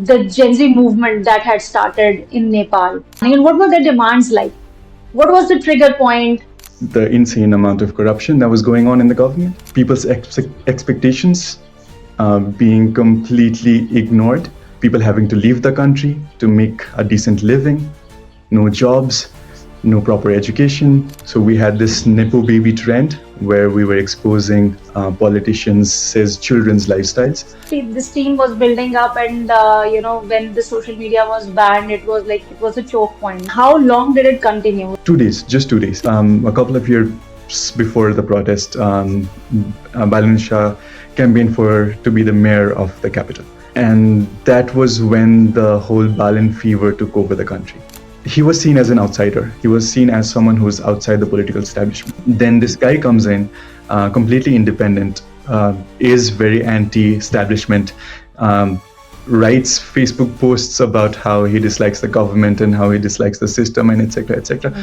the Gen Z movement that had started in Nepal? And what were the demands like? What was the trigger point? The insane amount of corruption that was going on in the government, people's expectations being completely ignored, people having to leave the country to make a decent living, no jobs, no proper education. So we had this Nepo baby trend where we were exposing politicians' children's lifestyles. See, this team was building up, and when the social media was banned, it was like it was a choke point. How long did it continue? 2 days, just 2 days. A couple of years before the protest, Balin Shah campaigned to be the mayor of the capital. And that was when the whole Balin fever took over the country. He was seen as an outsider. He was seen as someone who's outside the political establishment. Then this guy comes in, completely independent, is very anti-establishment, writes Facebook posts about how he dislikes the government and how he dislikes the system, and etc., etc.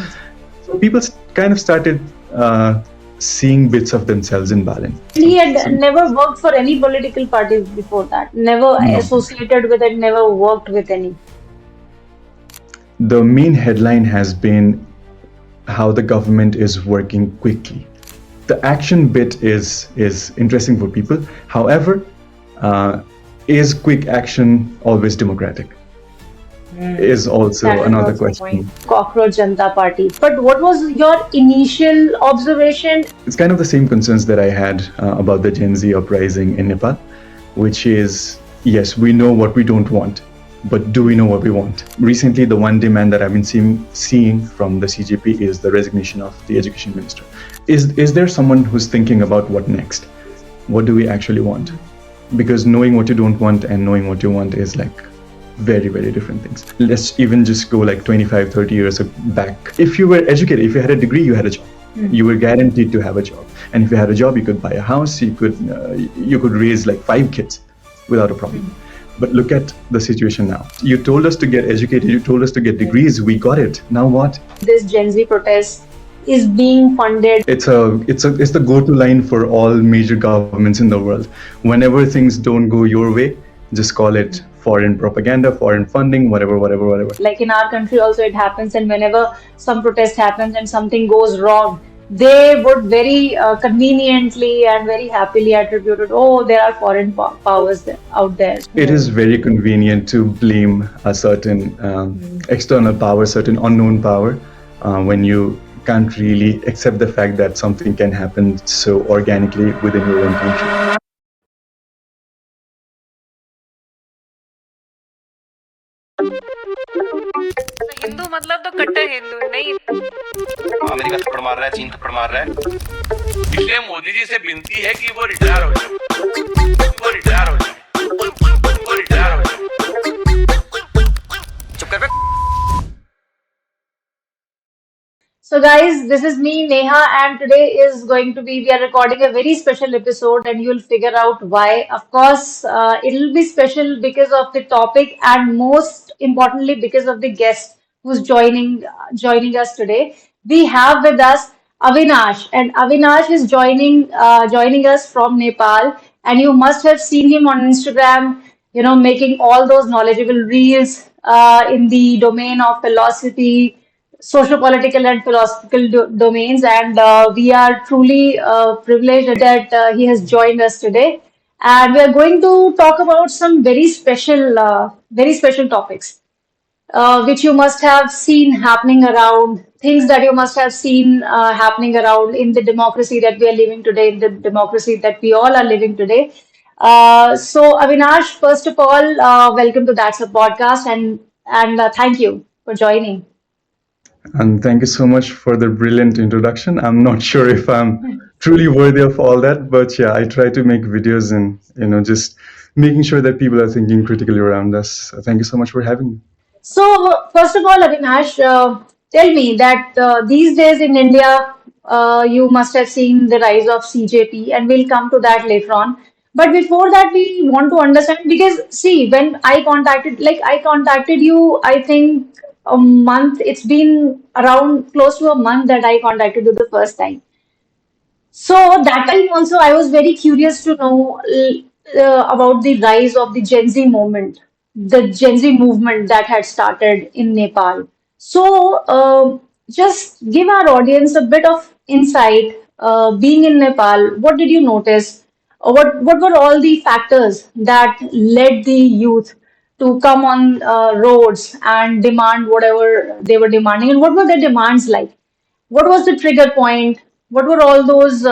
So people kind of started seeing bits of themselves in Balin. He had never worked for any political parties before that. Never No. associated with it. Never worked with any. The main headline has been how the government is working quickly. The action bit is interesting for people. However, is quick action always democratic? Is also That is another also question. Cockroach Janata Party. But what was your initial observation? It's kind of the same concerns that I had about the Gen Z uprising in Nepal, which is, yes, we know what we don't want, but do we know what we want? Recently, the one demand that I've been seeing from the CJP is the resignation of the education minister. Is there someone who's thinking about what next? What do we actually want? Because knowing what you don't want and knowing what you want is like very, very different things. Let's even just go like 25, 30 years back. If you were educated, if you had a degree, you had a job. You were guaranteed to have a job. And if you had a job, you could buy a house, you could raise like 5 kids without a problem. But look at the situation now. You told us to get educated, you told us to get degrees, we got it. Now what? This Gen Z protest is being funded. It's the go-to line for all major governments in the world. Whenever things don't go your way, just call it foreign propaganda, foreign funding, whatever. Like in our country also it happens, and whenever some protest happens and something goes wrong, they would very conveniently and very happily attribute it, oh, there are foreign powers out there. It is very convenient to blame a certain external power, certain unknown power, when you can't really accept the fact that something can happen so organically within your own country. Hindu मतलब तो कट्टर हिंदू नहीं। America थप्पड़ मार रहा है, चीन थप्पड़ मार रहा है। इसलिए मोदी जी से विनती है कि वो रिटायर हो जाए, वो रिटायर हो जाए, वो रिटायर हो जाए। चुप कर बे। So guys, this is me, Neha, and today is going to be, we are recording a very special episode and you'll figure out why. Of course, it'll be special because of the topic and most importantly because of the guest who's joining us today. We have with us Avinash, and Avinash is joining us from Nepal, and you must have seen him on Instagram, making all those knowledgeable reels in the domain of philosophy, socio-political and philosophical domains, and we are truly privileged that he has joined us today. And we are going to talk about some very special topics, which you must have seen happening around, things that you must have seen happening around in the democracy that we are living today, in the democracy that we all are living today. So, Avinash, first of all, welcome to That's a Podcast, and thank you for joining. And thank you so much for the brilliant introduction. I'm not sure if I'm truly worthy of all that, but yeah, I try to make videos and just making sure that people are thinking critically around us. So thank you so much for having me. So, first of all, Avinash, tell me that these days in India, you must have seen the rise of CJP, and we'll come to that later on. But before that, we want to understand, because see, when I contacted you, I think a month, it's been around close to a month that I contacted you the first time. So that time also, I was very curious to know about the rise of the Gen Z movement. the Gen Z movement that had started in Nepal. So, just give our audience a bit of insight. Being in Nepal, what did you notice? What were all the factors that led the youth to come on roads and demand whatever they were demanding? And what were their demands like? What was the trigger point? What were all those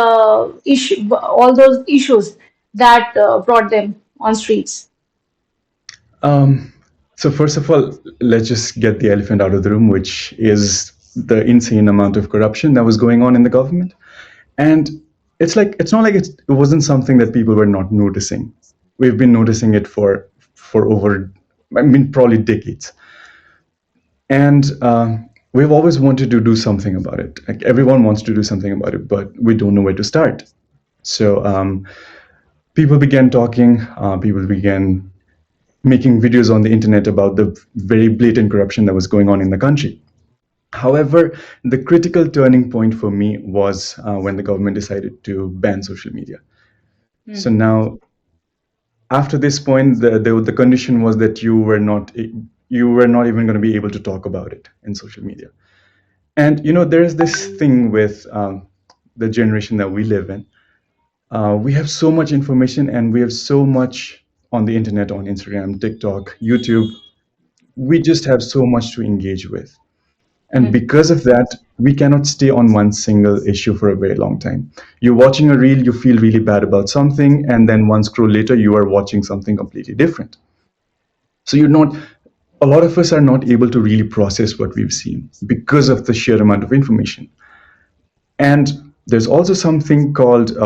issues that brought them on streets? Um, so first of all, let's just get the elephant out of the room, which is the insane amount of corruption that was going on in the government. And it's not like it wasn't something that people were not noticing. We've been noticing it for over, I mean, probably decades. And we've always wanted to do something about it. Like everyone wants to do something about it, but we don't know where to start. So people began talking. People began making videos on the internet about the very blatant corruption that was going on in the country. However, the critical turning point for me was when the government decided to ban social media. So now, after this point, the condition was that you were not even going to be able to talk about it in social media. And you know, there is this thing with the generation that we live in. We have so much information, and we have so much on the internet, on Instagram, TikTok, YouTube. We just have so much to engage with. And because of that, we cannot stay on one single issue for a very long time. You're watching a reel, you feel really bad about something, and then one scroll later, you are watching something completely different. So a lot of us are not able to really process what we've seen because of the sheer amount of information. And there's also something called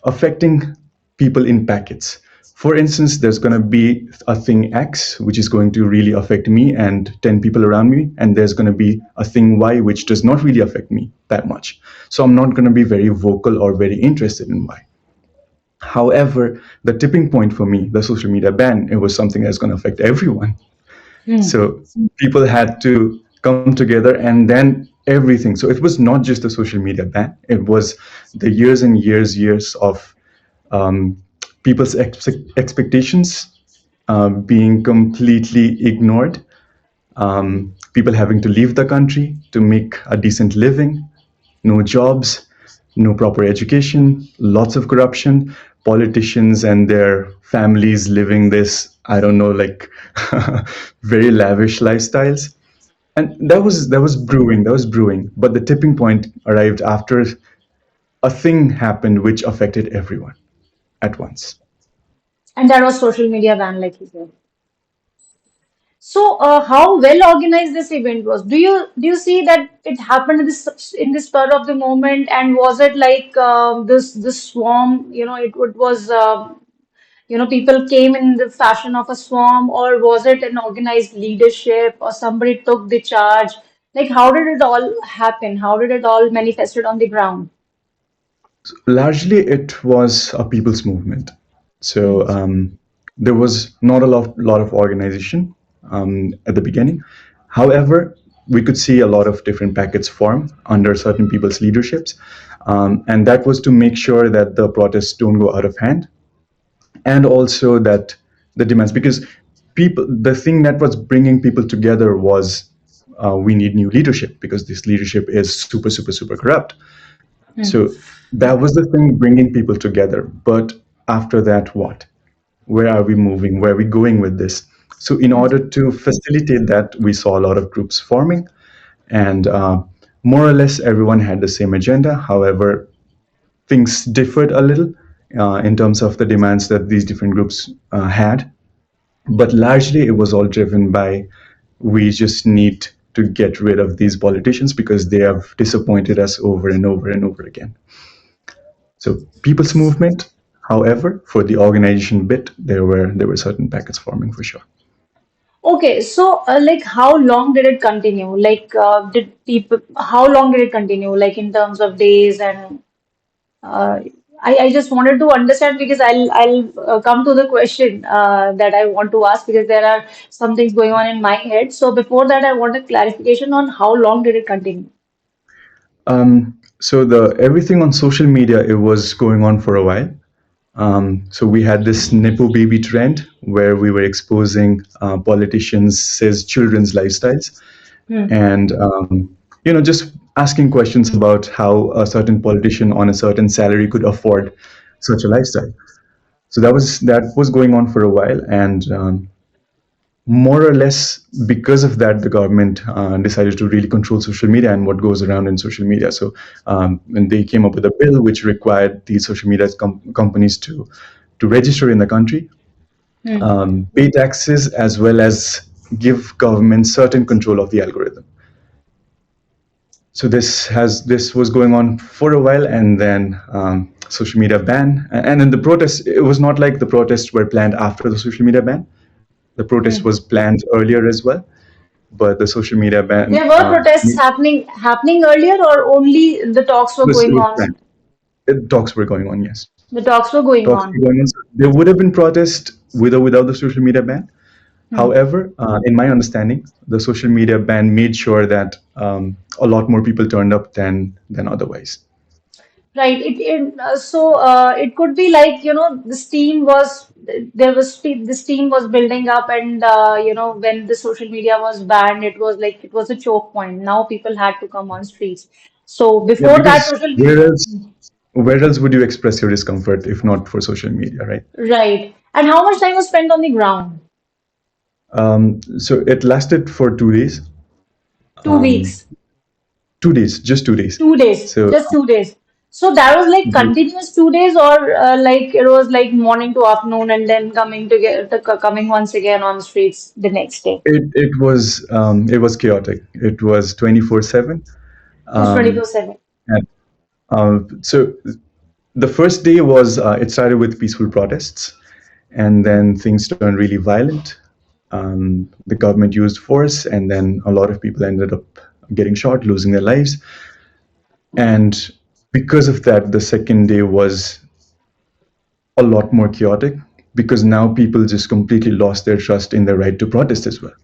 affecting people in packets. For instance, there's going to be a thing X, which is going to really affect me and 10 people around me. And there's going to be a thing Y, which does not really affect me that much. So I'm not going to be very vocal or very interested in Y. However, the tipping point for me, the social media ban, it was something that's going to affect everyone. So people had to come together, and then everything. So it was not just the social media ban, it was the years and years of people's expectations being completely ignored, people having to leave the country to make a decent living, no jobs, no proper education, lots of corruption, politicians and their families living this, I don't know, like very lavish lifestyles. And that was brewing. But the tipping point arrived after a thing happened which affected everyone at once. And that was social media ban, like you said. So, how well organized this event was? Do you see that it happened in this spur of the moment, and was it like this swarm? It was people came in the fashion of a swarm, or was it an organized leadership, or somebody took the charge? Like, how did it all happen? How did it all manifested on the ground? Largely, it was a people's movement. So there was not lot of organization at the beginning. However, we could see a lot of different packets form under certain people's leaderships, and that was to make sure that the protests don't go out of hand, and also that the demands, because the thing that was bringing people together was we need new leadership because this leadership is super corrupt. So that was the thing bringing people together. But after that, what? Where are we moving? Where are we going with this? So, in order to facilitate that, we saw a lot of groups forming, and more or less everyone had the same agenda. However, things differed a little in terms of the demands that these different groups had. But largely, it was all driven by we just need to get rid of these politicians because they have disappointed us over and over and over again. So people's movement, however, for the organization bit, there were certain packets forming for sure. Okay, so like how long did it continue? Like how long did it continue? Like in terms of days and uh, I just wanted to understand because I'll come to the question that I want to ask because there are some things going on in my head. So before that, I want a clarification on how long did it continue? So the everything on social media, it was going on for a while. So we had this Nepo baby trend where we were exposing politicians' children's lifestyles and just asking questions about how a certain politician on a certain salary could afford such a lifestyle. So that was going on for a while, and more or less because of that, the government decided to really control social media and what goes around in social media. So and they came up with a bill which required these social media companies to register in the country, pay taxes, as well as give government certain control of the algorithm. So this was going on for a while, and then social media ban, and then the protests. It was not like the protests were planned after the social media ban. The protest was planned earlier as well, but the social media ban There were protests happening earlier, or only the talks were it going was on? planned. Talks were going on, yes. The talks were going Talks on. were going on. So there would have been protest with or without the social media ban. However, in my understanding, the social media ban made sure that a lot more people turned up than otherwise. Right. It could be like, the steam was there was the steam was building up, and when the social media was banned, it was like it was a choke point. Now people had to come on streets. So Yeah, before that, because where else would you express your discomfort if not for social media, right? right. And how much time was spent on the ground? So it lasted for 2 days. Two Um, weeks, 2 days, just 2 days. 2 days, So just 2 days. So that was like continuous 2 days, or like it was like morning to afternoon, and then coming once again on streets the next day. it was chaotic. It was 24/7. It was Um, 24/7. and, so the first day was it started with peaceful protests, and then things turned really violent. The government used force, and then a lot of people ended up getting shot, losing their lives. And because of that, the second day was a lot more chaotic because now people just completely lost their trust in their right to protest as well.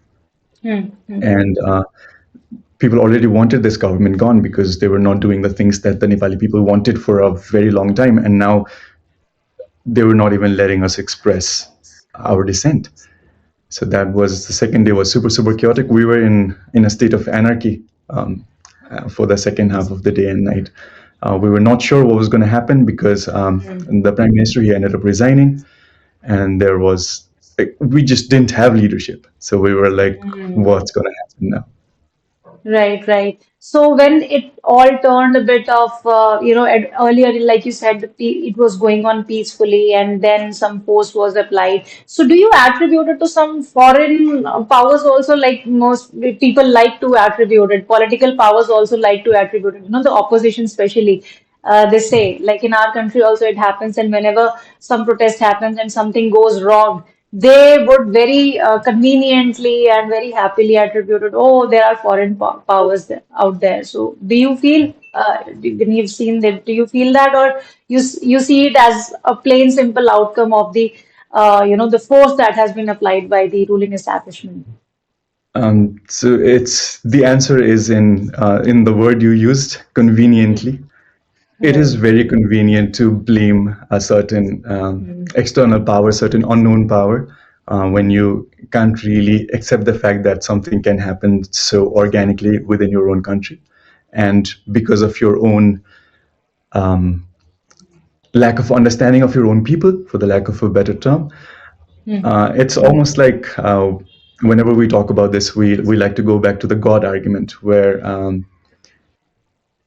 Hmm. And people already wanted this government gone because they were not doing the things that the Nepali people wanted for a very long time. And now they were not even letting us express our dissent. So that was the second day was super, super chaotic. We were in a state of anarchy for the second half of the day and night. We were not sure what was going to happen because the prime minister, he ended up resigning, and we just didn't have leadership. So we were like, what's going to happen now? Right, right. So when it all turned a bit of, earlier, like you said, it was going on peacefully, and then some force was applied. So do you attribute it to some foreign powers also, like most people like to attribute it? Political powers also like to attribute it. The opposition especially. They say, like in our country also it happens, and whenever some protest happens and something goes wrong, they would very conveniently and very happily attribute it. Oh, there are foreign powers out there. So, do you feel when you've seen that? Do you feel that, or you see it as a plain simple outcome of the force that has been applied by the ruling establishment? So it's the answer is in the word you used, conveniently. It is Right. very convenient to blame a certain external power, certain unknown power, when you can't really accept the fact that something can happen so organically within your own country. And because of your own lack of understanding of your own people, for the lack of a better term, it's almost like whenever we talk about this, we like to go back to the God argument, where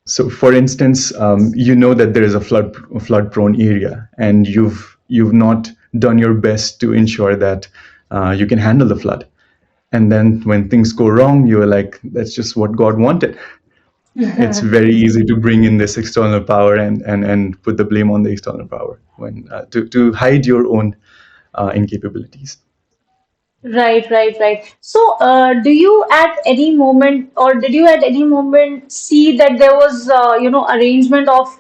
so, for instance, you know that there is a flood-prone area, and you've not done your best to ensure that you can handle the flood. And then when things go wrong, you're like, that's just what God wanted. It's very easy to bring in this external power and put the blame on the external power when to hide your own incapabilities. Right, right, right. So, do you at any moment, or did you at any moment see that there was, arrangement of,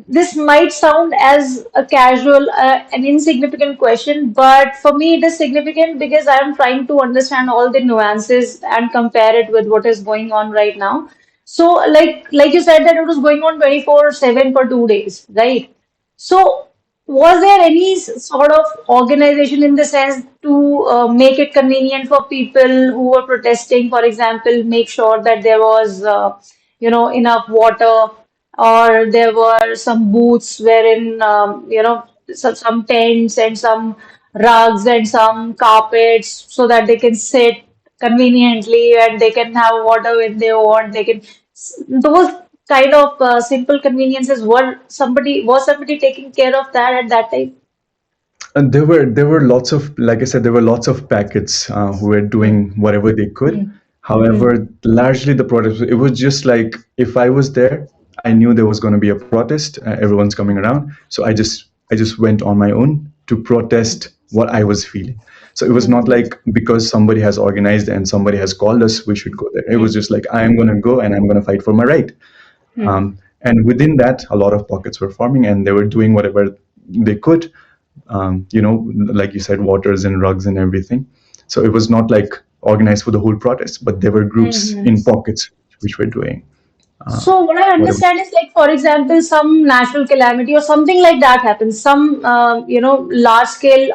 this might sound as a casual, an insignificant question, but for me it is significant because I am trying to understand all the nuances and compare it with what is going on right now. So like you said that it was going on 24/7 for 2 days, right? So was there any sort of organization in the sense to make it convenient for people who were protesting, for example, make sure that there was enough water, or there were some booths wherein some tents and some rugs and some carpets so that they can sit conveniently and they can have water when they want. They can those kind of simple conveniences. Was somebody taking care of that at that time? And there were lots of, like I said, there were lots of packets who were doing whatever they could. Hmm. Hmm. However, largely the protest, it was just like if I was there, I knew there was going to be a protest. Everyone's coming around, so I just went on my own to protest what I was feeling. So it was not Hmm. like because somebody has organized and somebody has called us, we should go there. It was just like I'm going to go and I'm going to fight for my right. Hmm. And within that, a lot of pockets were forming, and they were doing whatever they could. Like you said, waters and rugs and everything. So it was not like organized for the whole protest, but there were groups Hmm. in pockets which were doing So what I whatever. understand is like, for example, some natural calamity or something like that happens, some large scale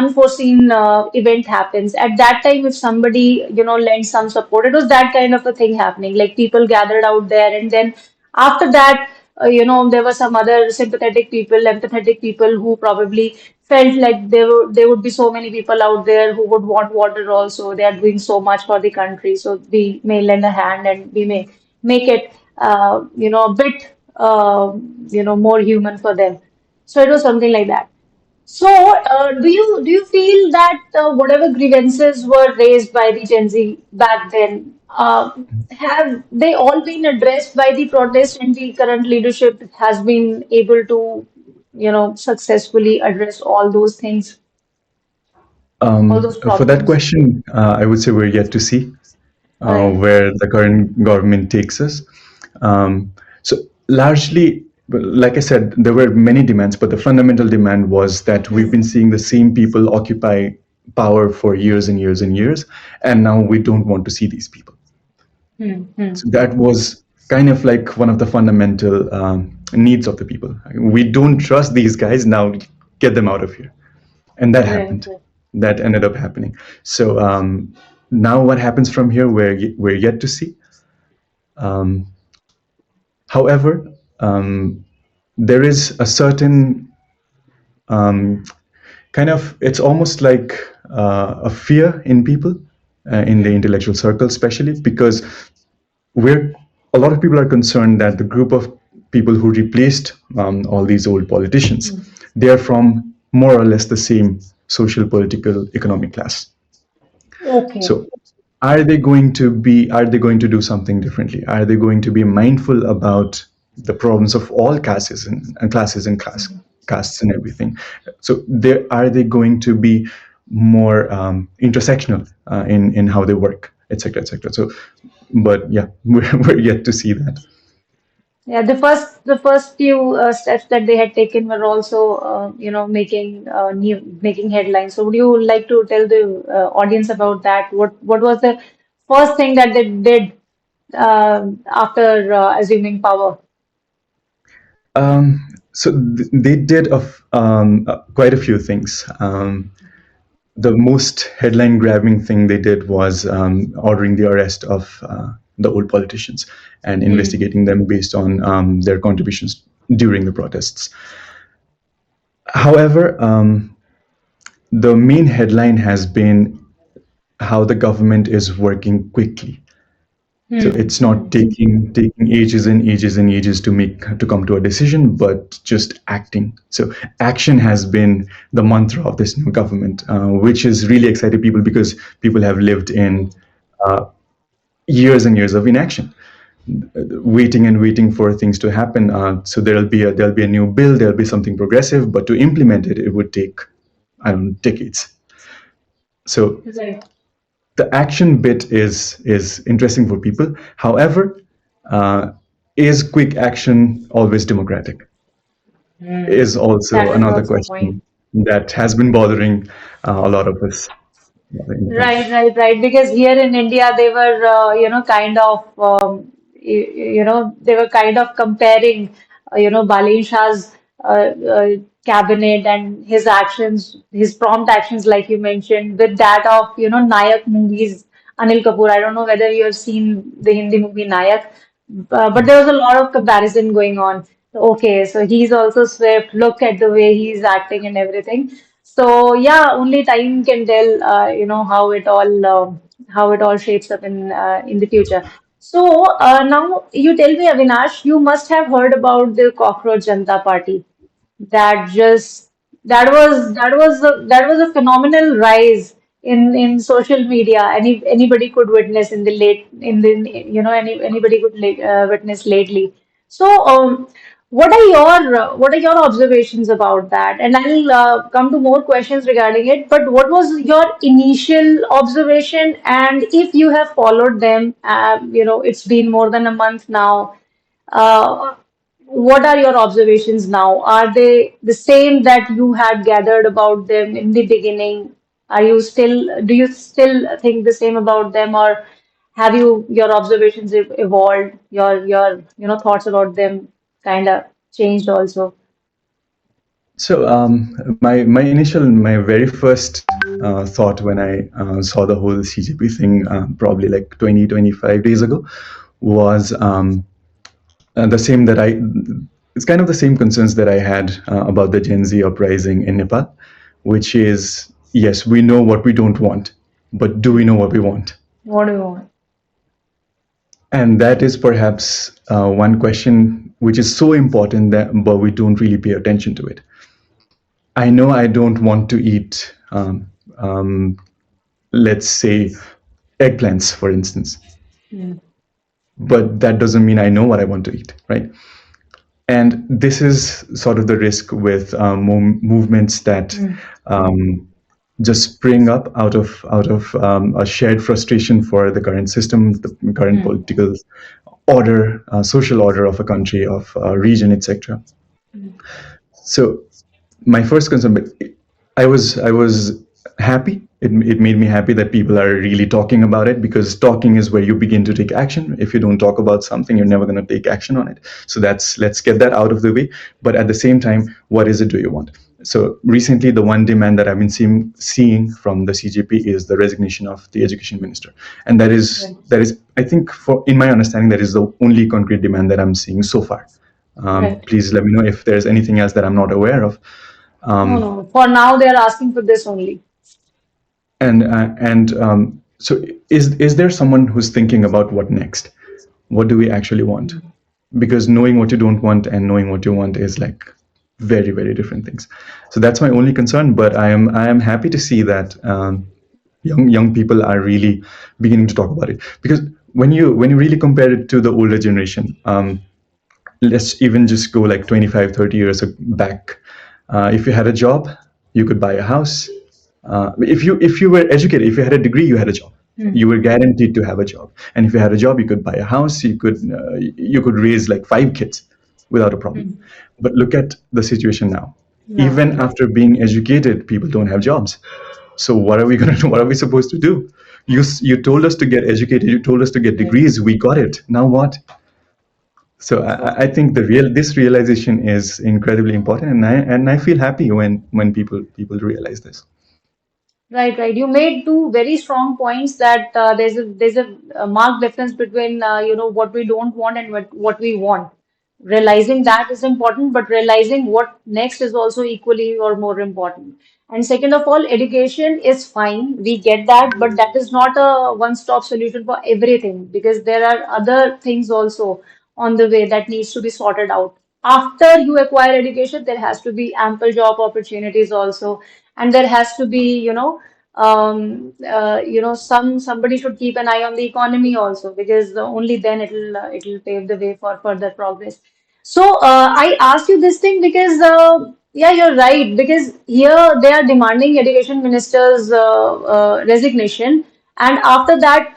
unforeseen event happens. At that time, if somebody lends some support, it was that kind of a thing happening. Like people gathered out there, and then after that, there were some other sympathetic people, empathetic people who probably felt like there would be so many people out there who would want water also. They are doing so much for the country, so we may lend a hand and we may make it a bit more human for them. So it was something like that. So do you feel that whatever grievances were raised by the Gen Z back then, have they all been addressed by the protest, and the current leadership has been able to successfully address all those things, all those For that problems? question, I would say we're yet to see Right. where the current government takes us. So largely, well, like I said, there were many demands, but the fundamental demand was that we've been seeing the same people occupy power for years and years and years, and now we don't want to see these people. Hmm. Hmm. So that was kind of like one of the fundamental needs of the people. We don't trust these guys now. Get them out of here, and that Right. happened. That ended up happening. So now, what happens from here, we're yet to see. Um, However, there is a certain um, kind of, it's almost like a fear in people, in the intellectual circle, especially because we're a lot of people are concerned that the group of people who replaced all these old politicians, they are from more or less the same social, political, economic class. Okay. So are they going to do something differently? Are they going to be mindful about the problems of all classes and castes and everything? So are they going to be more intersectional in how they work, etc., etc.? So, but yeah, we're yet to see that. Yeah, the first few steps that they had taken were also, making headlines. So would you like to tell the audience about that? What was the first thing that they did after assuming power? They did quite a few things. The most headline grabbing thing they did was ordering the arrest of the old politicians and Hmm. investigating them based on their contributions during the protests. However, the main headline has been how the government is working quickly. So Hmm. it's not taking ages and ages and ages to come to a decision, but just acting. So action has been the mantra of this new government, which has really excited people because people have lived in uh, years and years of inaction, waiting and waiting for things to happen. So there'll be a new bill, there'll be something progressive, but to implement it, it would take, I don't know, decades. So Right. the action bit is interesting for people. However, uh, is quick action always democratic? Hmm. Is also That is another also a point. question that has been bothering a lot of us. in the country. Right, right, right. Because here in India, they were, kind of, they were kind of comparing, Balin Shah's cabinet and his actions, his prompt actions, like you mentioned, with that of, Nayak movies, Anil Kapoor. I don't know whether you have seen the Hindi movie Nayak, but there was a lot of comparison going on. Okay, so he's also swift. Look at the way he's acting and everything. So yeah, only time can tell, how it all shapes up in the future. So now you tell me, Avinash, you must have heard about the Cockroach Janata Party that just that was a phenomenal rise in social media. Anybody could witness in the late in the anybody could witness lately. So what are your observations about that? And I'll come to more questions regarding it. But what was your initial observation? And if you have followed them, it's been more than a month now. Uh, what are your observations now? Are they the same that you had gathered about them in the beginning? Do you still think the same about them, or have your observations evolved? Your thoughts about them kind of changed also? So my very first thought when I saw the whole CGP thing, probably like 25 days ago, was the same that I. It's kind of the same concerns that I had about the Gen Z uprising in Nepal, which is, yes, we know what we don't want, but do we know what we want? What do you want? And that is perhaps one question which is so important that, but we don't really pay attention to it. I know I don't want to eat, let's say, eggplants, for instance, but that doesn't mean I know what I want to eat, right? And this is sort of the risk with movements that just spring up out of a shared frustration for the current system, the current political order, social order of a country, of a region, etc. So my first concern, but I was happy. It made me happy that people are really talking about it, because talking is where you begin to take action. If you don't talk about something, you're never going to take action on it. So let's get that out of the way. But at the same time, what is it do you want? So recently, the one demand that I've been seeing from the CJP is the resignation of the education minister, and that is I think, for in my understanding, that is the only concrete demand that I'm seeing so far. Right. Please let me know if there's anything else that I'm not aware of. No, no. For now, they are asking for this only. And so is there someone who's thinking about what next? What do we actually want? Because knowing what you don't want and knowing what you want is like very, very different things. So that's my only concern. But I am happy to see that young people are really beginning to talk about it. Because when you really compare it to the older generation, let's even just go like 25, 30 years back. If you had a job, you could buy a house. If you were educated, if you had a degree, you had a job. You were guaranteed to have a job, and if you had a job, you could buy a house. You could raise like 5 kids without a problem. But look at the situation now. Yeah. Even after being educated, people don't have jobs. So what are we going to do? What are we supposed to do? You told us to get educated. You told us to get degrees. We got it. Now what? So I think this realization is incredibly important, and I feel happy when people realize this. Right, right. You made two very strong points that there's a marked difference between what we don't want and what we want. Realizing that is important, but realizing what next is also equally or more important. And second of all, education is fine. We get that, but that is not a one-stop solution for everything, because there are other things also on the way that needs to be sorted out. After you acquire education, there has to be ample job opportunities also, and there has to be, somebody should keep an eye on the economy also, because only then it'll pave the way for further progress. So I asked you this thing because yeah, you're right, because here they are demanding education minister's resignation, and after that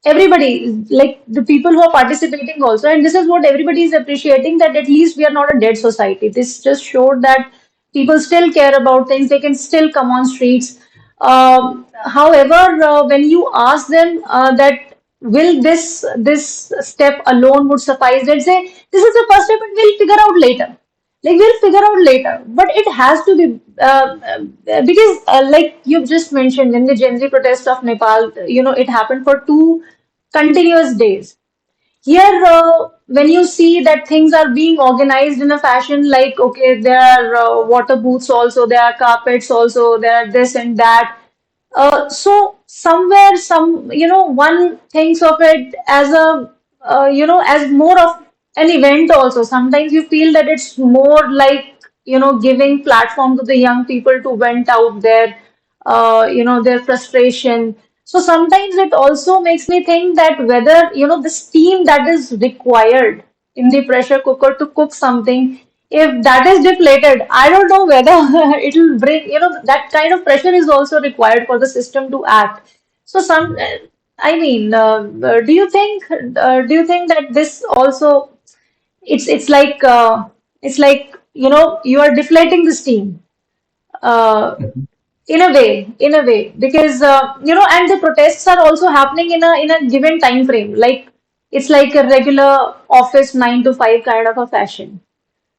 everybody, like the people who are participating also, and this is what everybody is appreciating, that at least we are not a dead society. This just showed that people still care about things. They can still come on streets. However, when you ask them that will this step alone would suffice, they'd say this is the first step, and we'll figure out later. Like we'll figure out later, but it has to be because, like you've just mentioned, in the Gen Z protest of Nepal, it happened for 2 continuous days. Here, when you see that things are being organized in a fashion like, okay, there are water booths also, there are carpets also, there are this and that. So somewhere, one thinks of it as as more of an event also. Sometimes you feel that it's more like, giving platform to the young people to vent out their frustration. So sometimes it also makes me think that whether, the steam that is required in the pressure cooker to cook something, if that is deflated, I don't know whether it will bring, that kind of pressure is also required for the system to act. So I mean, do you think that this also, it's like, you are deflating the steam. Uh, Mhm. in a way, because and the protests are also happening in a given time frame. Like it's like a regular office 9 to 5 kind of a fashion.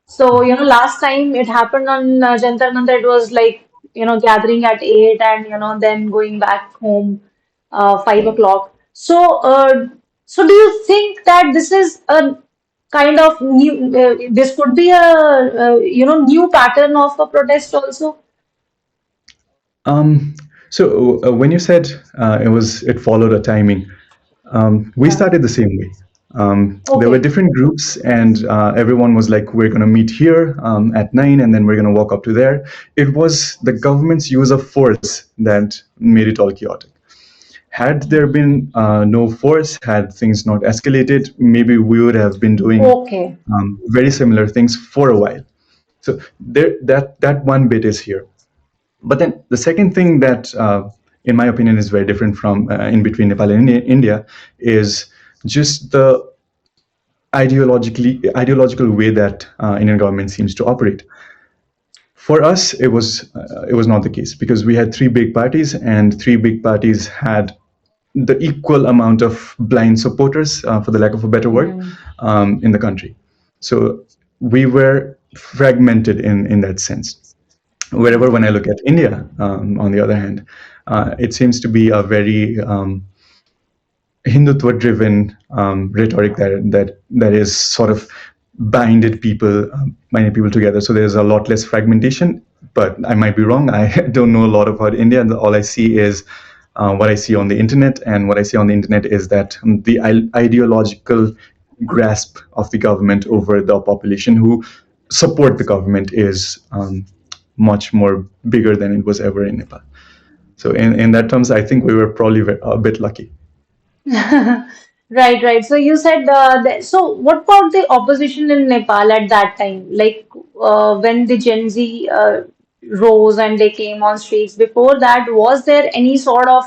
So last time it happened on Jantar Mantar, it was like gathering at 8 and then going back home 5 o'clock. So do you think that this is a kind of new? This could be a new pattern of a protest also. Um, so when you said it followed a timing, we Yeah. started the same way. There were Okay. different groups, and everyone was like, "We're going to meet here at 9, and then we're going to walk up to there." It was the government's use of force that made it all chaotic. Had there been no force, had things not escalated, maybe we would have been doing Okay. very similar things for a while. So that one bit is here. But then the second thing that, in my opinion, is very different from in between Nepal and India is just the ideological way that Indian government seems to operate. For us, it was not the case because we had three big parties, and three big parties had the equal amount of blind supporters, for the lack of a better word, Mm. in the country. So we were fragmented in that sense. Wherever, when I look at India, on the other hand, it seems to be a very Hindutva-driven rhetoric that is sort of binding people together. So there's a lot less fragmentation. But I might be wrong. I don't know a lot about India, and all I see is what I see on the internet. And what I see on the internet is that the ideological grasp of the government over the population who support the government is much more bigger than it was ever in Nepal. So in that terms, I think we were probably a bit lucky. Right, right. So you said so what about the opposition in Nepal at that time? Like when the Gen Z rose and they came on streets. Before that, was there any sort of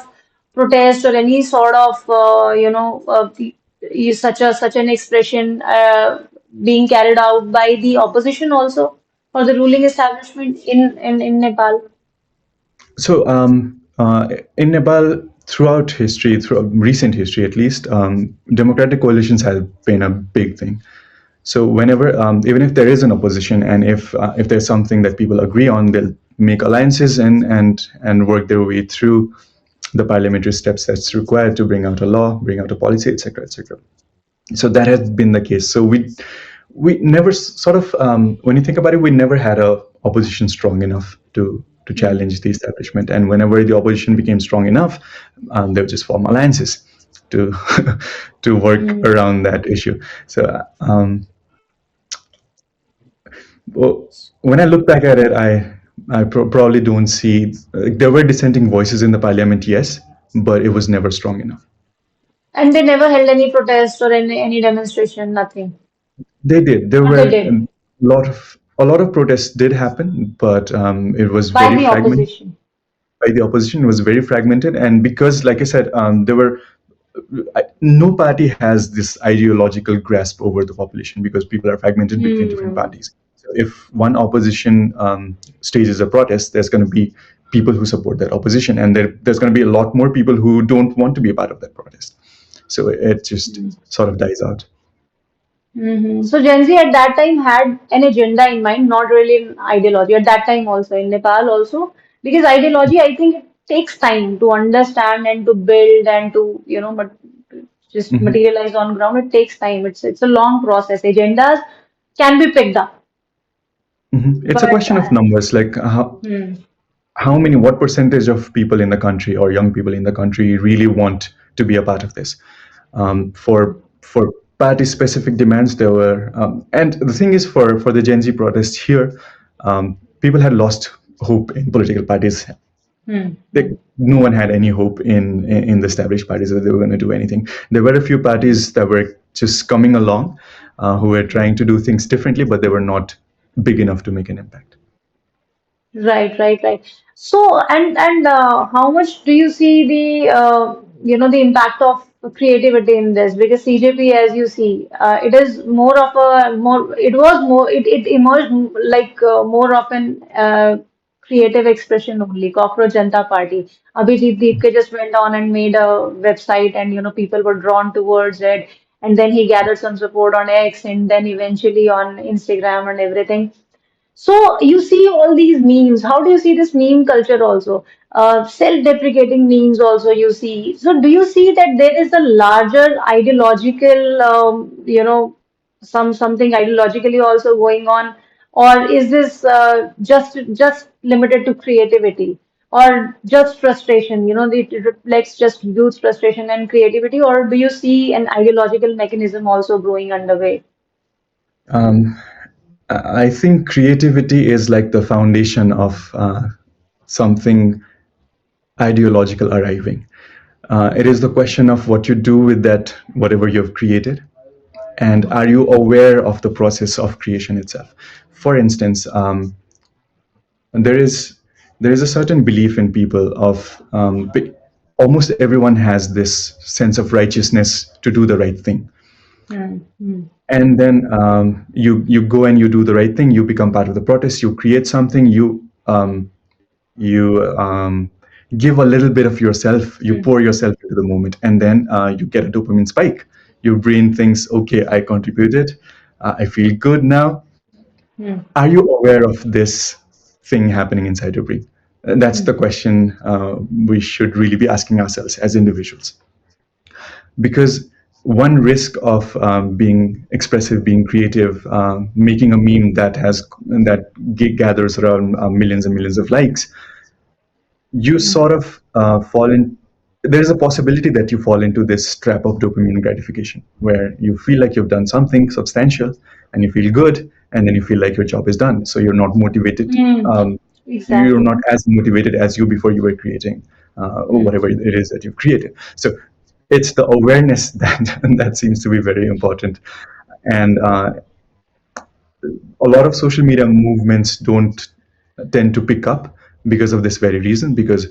protest or any sort of such an expression being carried out by the opposition also for the ruling establishment in Nepal? So in Nepal, throughout history, through recent history at least, democratic coalitions have been a big thing. So whenever, even if there is an opposition, and if there's something that people agree on, they'll make alliances and work their way through the parliamentary steps that's required to bring out a law, bring out a policy, etc., etc. So that has been the case. So we never sort of, when you think about it, we never had a opposition strong enough to challenge the establishment. And whenever the opposition became strong enough, they would just form alliances to to work Mm. around that issue. So well, when I look back at it, I probably don't see, there were dissenting voices in the parliament, yes, but it was never strong enough. And they never held any protest or any demonstration, nothing. They did. There Or they were did a lot of protests did happen, but it was by very the fragmented opposition. by the opposition. It was very fragmented, and because, like I said, there were no party has this ideological grasp over the population because people are fragmented between different Hmm. parties. So if one opposition stages a protest, there's going to be people who support that opposition, and there's going to be a lot more people who don't want to be a part of that protest. So it just sort of dies out. So Gen Z at that time had an agenda in mind, not really an ideology. At that time also, in Nepal also, because ideology, I think it takes time to understand and to build and to, just Mhm. materialize on ground. It takes time. It's a long process. Agendas can be picked up, It's a but question of numbers, like hmm, what percentage of people in the country or young people in the country really want to be a part of this. For party specific demands, there were, and the thing is, for the Gen Z protests here, people had lost hope in political parties. hmm, Like, no one had any hope in the established parties that they were going to do anything. There were a few parties that were just coming along, who were trying to do things differently, but they were not big enough to make an impact. right. So, how much do you see the impact of creativity in this? Because CJP, as you see, it is more of a more, it was more, it emerged like more of an creative expression only. Cockroach Janta Party. Abhijit Deepke just went on and made a website, and people were drawn towards it. And then he gathered some support on X, and then eventually on Instagram and everything. So you see all these memes. How do you see this meme culture also? Self-deprecating memes also you see. So do you see that there is a larger ideological, something ideologically also going on, or is this just limited to creativity, or just frustration? It reflects just youth frustration and creativity, or do you see an ideological mechanism also growing underway? Um, I think creativity is like the foundation of something ideological arriving. It is the question of what you do with that, whatever you've created, and are you aware of the process of creation itself. For instance, there is a certain belief in people of, almost everyone has this sense of righteousness to do the right thing, Hmm. Hmm. and then you go and you do the right thing, you become part of the protest, you create something, you give a little bit of yourself, you Hmm. pour yourself into the moment, and then you get a dopamine spike. Your brain thinks, okay, I contributed, I feel good now. Hmm. Are you aware of this thing happening inside your brain? That's the Hmm. question we should really be asking ourselves as individuals. Because one risk of being expressive, being creative, making a meme that gathers around millions and millions of likes, you Hmm. sort of fall in. There's a possibility that you fall into this trap of dopamine gratification, where you feel like you've done something substantial, and you feel good, and then you feel like your job is done. So you're not motivated. Hmm. You're Exactly. not as motivated as you before you were creating Hmm. whatever it is that you've created. So it's the awareness that that seems to be very important, and a lot of social media movements don't tend to pick up because of this very reason, because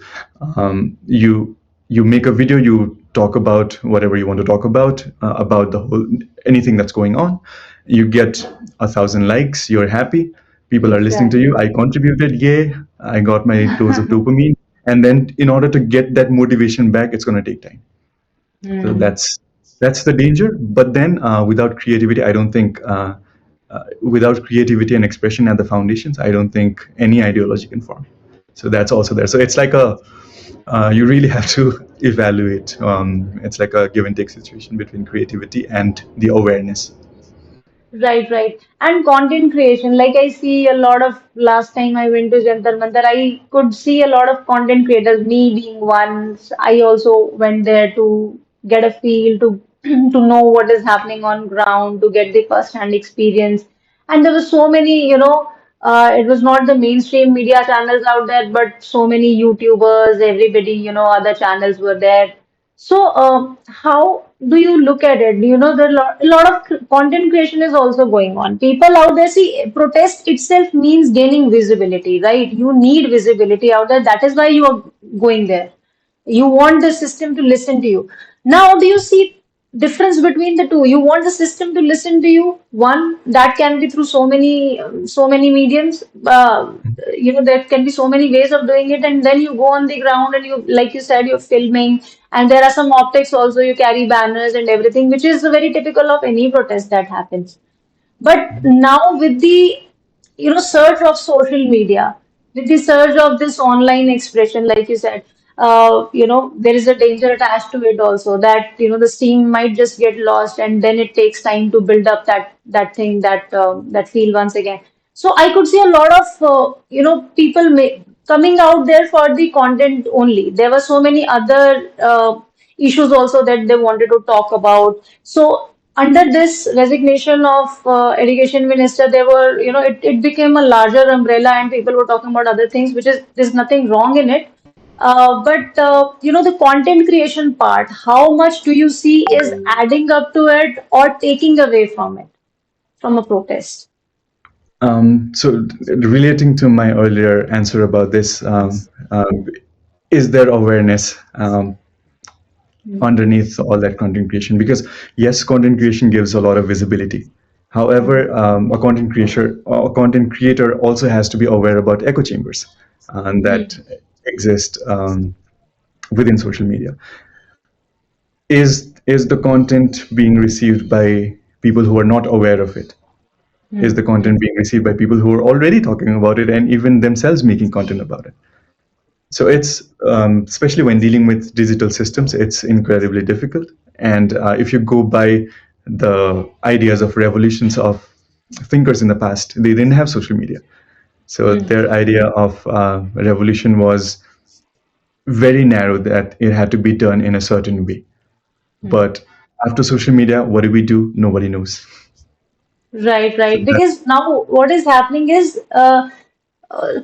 you make a video, you talk about whatever you want to talk about the whole anything that's going on, you get 1,000 likes, you're happy, people are listening to you, Exactly. I contributed, yay, I got my dose of dopamine, and then in order to get that motivation back, it's going to take time. So Hmm. that's the danger. But then without creativity, I don't think without creativity and expression at the foundations, I don't think any ideology can form. So that's also there. So it's like a you really have to evaluate. It's like a give and take situation between creativity and the awareness. Right. And content creation, like I see a lot of last time I went to Jantar Mantar, I could see a lot of content creators, me being one. I also went there to get a feel, to to know what is happening on ground, to get the first-hand experience. And there were so many, it was not the mainstream media channels out there, but so many YouTubers, everybody, other channels were there. So, how do you look at it? There are a lot of content creation is also going on. People out there see protest itself means gaining visibility, right? You need visibility out there. That is why you are going there. You want the system to listen to you. Now, do you see? difference between the two. You want the system to listen to you. One, that can be through so many mediums. There can be so many ways of doing it, and then you go on the ground and you, like you said, you're filming, and there are some optics also. You carry banners and everything, which is very typical of any protest that happens. But now with the surge of social media, with the surge of this online expression, like you said, there is a danger attached to it also that the steam might just get lost, and then it takes time to build up that thing that feel once again. So I could see a lot of people coming out there for the content only. There were so many other issues also that they wanted to talk about. So under this resignation of education minister, there were, it became a larger umbrella and people were talking about other things, which is, there's nothing wrong in it. But the content creation part, how much do you see is adding up to it or taking away from it, from a protest? So relating to my earlier answer about this, is there awareness underneath all that content creation? Because yes, content creation gives a lot of visibility. However, a content creator also has to be aware about echo chambers that exist within social media. Is the content being received by people who are not aware of it? Is the content being received by people who are already talking about it and even themselves making content about it? So it's especially when dealing with digital systems, it's incredibly difficult. And if you go by the ideas of revolutions of thinkers in the past, they didn't have social media. So their idea of revolution was very narrow, that it had to be done in a certain way. But after social media, what do? Nobody knows. Right, So right. Because now what is happening is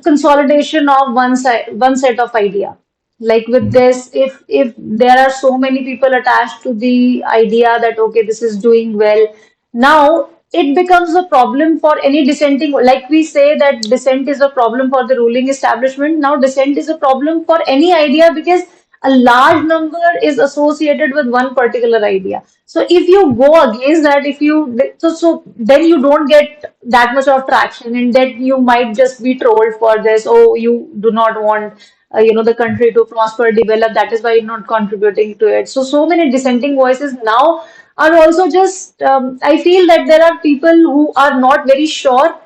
consolidation of one set of idea. Like with this, if there are so many people attached to the idea that okay, this is doing well, now it becomes a problem for any dissenting. Like we say that dissent is a problem for the ruling establishment. Now dissent is a problem for any idea because a large number is associated with one particular idea. So if you go against that, if you so then you don't get that much of traction, and then you might just be trolled for this. Oh, you do not want the country to prosper, develop. That is why you're not contributing to it. So many dissenting voices now are also just. I feel that there are people who are not very sure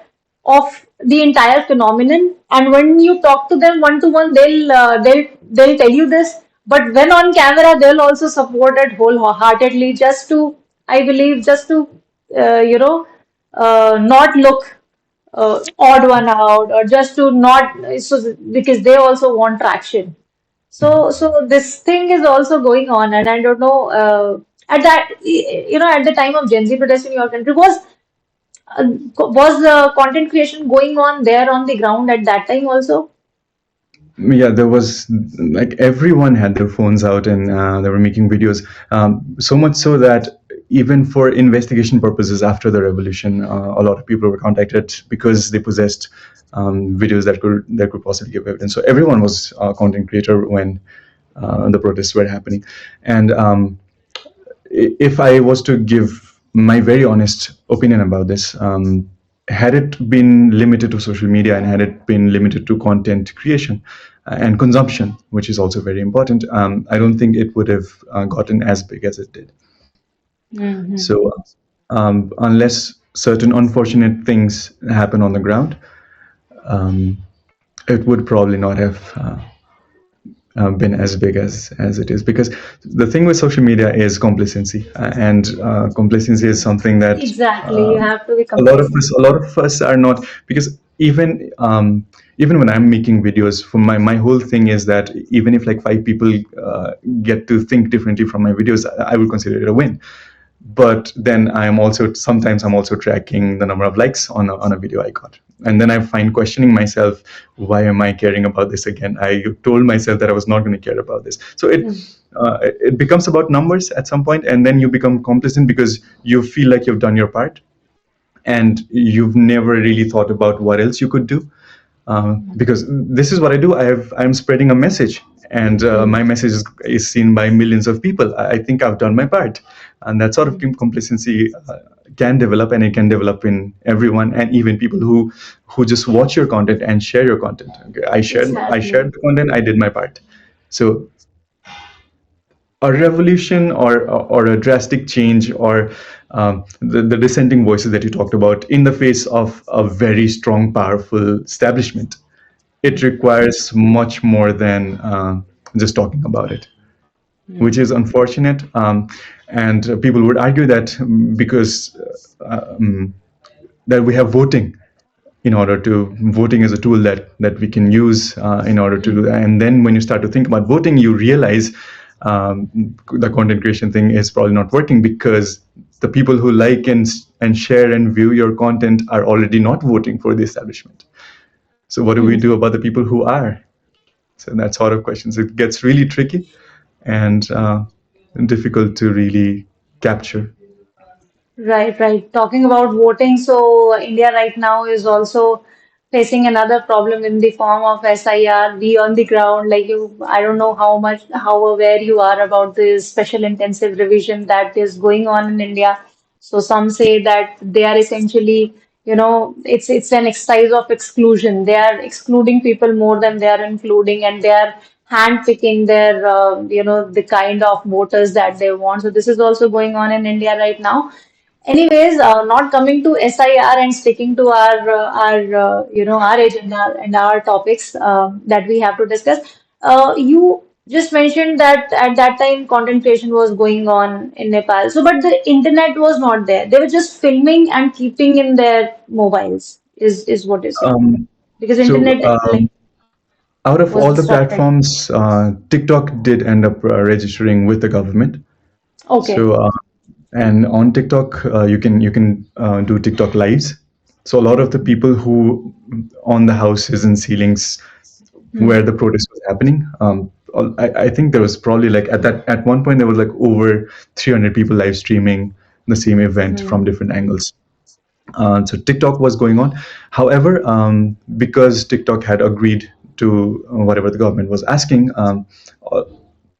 of the entire phenomenon, and when you talk to them one to one, they'll tell you this, but when on camera they'll also support it wholeheartedly, just to, I believe, just to not look odd one out, or just to not, so because they also want traction. So this thing is also going on, and I don't know, at that, at the time of Gen Z protest in your country, was the content creation going on there on the ground at that time also? yeah, there was, like, everyone had their phones out, and they were making videos, so much so that even for investigation purposes after the revolution, a lot of people were contacted because they possessed videos that could possibly give evidence. So everyone was a content creator when the protests were happening. And if I was to give my very honest opinion about this, had it been limited to social media and had it been limited to content creation and consumption, which is also very important, I don't think it would have gotten as big as it did. So unless certain unfortunate things happen on the ground, it would probably not have been as big as it is, because the thing with social media is complacency, and complacency is something that Exactly, you have to be a lot of complacent. us are not, because even when I'm making videos, for my whole thing is that even if like 5 people get to think differently from my videos, I will consider it a win. But then sometimes I'm also tracking the number of likes on a video I got, and then I find questioning myself, why am I caring about this again? I told myself that I was not going to care about this. So it becomes about numbers at some point, and then you become complacent because you feel like you've done your part, and you've never really thought about what else you could do. Because this is what I do. I'm spreading a message, and my message is seen by millions of people. I think I've done my part, and that sort of complacency can develop, and it can develop in everyone, and even people who just watch your content and share your content. Okay, I shared Exactly. the content. I did my part. So a revolution or a drastic change or the dissenting voices that you talked about in the face of a very strong, powerful establishment, it requires much more than just talking about it, which is unfortunate. And people would argue that because that we have voting in order to voting is a tool that we can use in order to do that. And then when you start to think about voting, you realize the content creation thing is probably not working because the people who like and share and view your content are already not voting for the establishment. So what do we do about the people who are? So that sort of questions, it gets really tricky and difficult to really capture. Right, right. Talking about voting, so India right now is also facing another problem in the form of SIR. We on the ground, like you, I don't know how aware you are about the special intensive revision that is going on in India. So some say that they are essentially, it's an exercise of exclusion. They are excluding people more than they are including, and they are handpicking their, the kind of voters that they want. So this is also going on in India right now. Anyways, not coming to SIR and sticking to our agenda and our topics that we have to discuss. You just mentioned that at that time content creation was going on in Nepal. So, but the internet was not there. They were just filming and keeping in their mobiles. Is what you're saying, Um, because so internet like out of was all the disrupted. platforms, TikTok did end up registering with the government. Okay. So and on TikTok, you can do TikTok lives. So a lot of the people who on the houses and ceilings where the protest was happening, I think there was probably like at one point there was like over 300 people live streaming the same event from different angles. So TikTok was going on. However, because TikTok had agreed to whatever the government was asking, uh,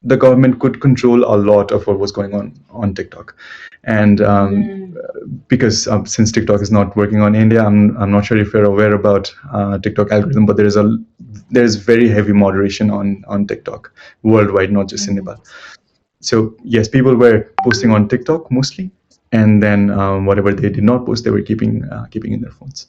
the government could control a lot of what was going on TikTok. And because since TikTok is not working on India, I'm not sure if you're aware about TikTok algorithm, but there's very heavy moderation on TikTok worldwide, not just in Nepal. So yes, people were posting on TikTok mostly, and then whatever they did not post, they were keeping in their phones.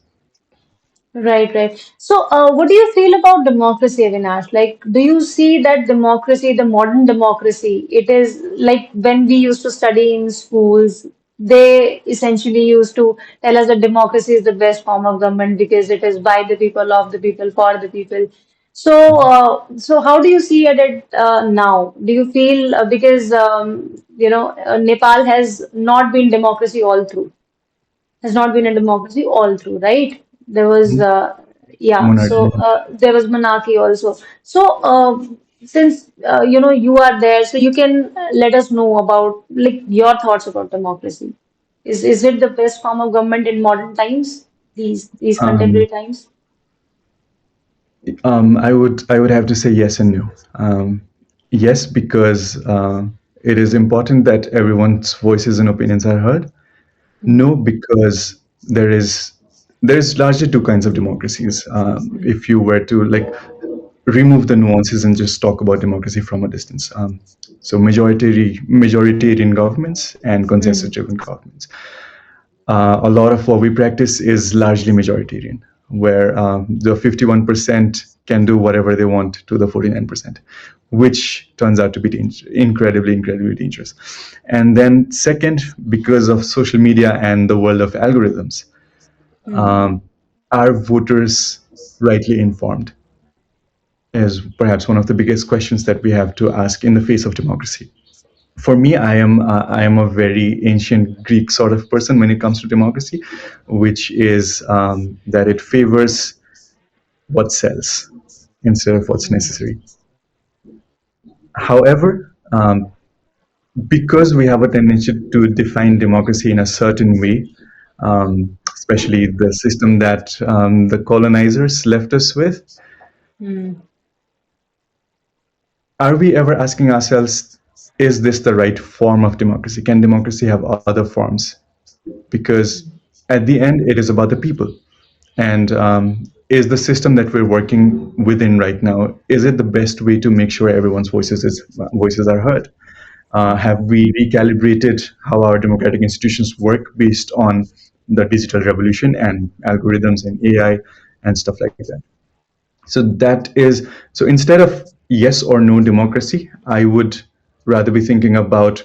Right, right. So, what do you feel about democracy, Avinash? Like, do you see that democracy, the modern democracy, it is like when we used to study in schools, they essentially used to tell us that democracy is the best form of government because it is by the people, of the people, for the people. So, so how do you see it now? Do you feel because Nepal has not been democracy all through? Has not been a democracy all through, right? There was, yeah, Monarchy. so there was monarchy also. So, since you are there, so you can let us know about like your thoughts about democracy. Is it the best form of government in modern times, these Um, contemporary times? I would have to say yes and no. Yes, because it is important that everyone's voices and opinions are heard. No, because there is largely two kinds of democracies. If you were to like remove the nuances and just talk about democracy from a distance, so majoritarian governments and Hmm. consensus-driven governments. A lot of what we practice is largely majoritarian, where the 51% can do whatever they want to the 49%, which turns out to be incredibly dangerous. And then, second, because of social media and the world of algorithms, Hmm. um, are voters rightly informed? Is perhaps one of the biggest questions that we have to ask in the face of democracy. For me, I am a very ancient Greek sort of person when it comes to democracy, which is that it favors what sells instead of what's necessary. However, because we have a tendency to define democracy in a certain way, especially the system that the colonizers left us with, Hmm. are we ever asking ourselves, is this the right form of democracy? Can democracy have other forms? Because at the end, it is about the people. And is the system that we're working within right now, is it the best way to make sure everyone's voices are heard? Have we recalibrated how our democratic institutions work based on the digital revolution and algorithms and AI and stuff like that? So instead of yes or no democracy, I would rather be thinking about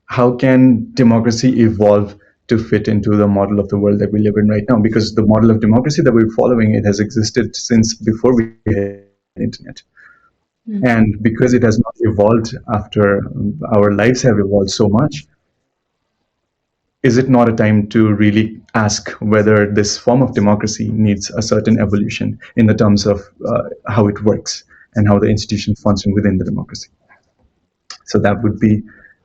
how can democracy evolve to fit into the model of the world that we live in right now, because the model of democracy that we're following, it has existed since before we had internet. And because it has not evolved after our lives have evolved so much, is it not a time to really ask whether this form of democracy needs a certain evolution in the terms of how it works and how the institutions function within the democracy? So that would be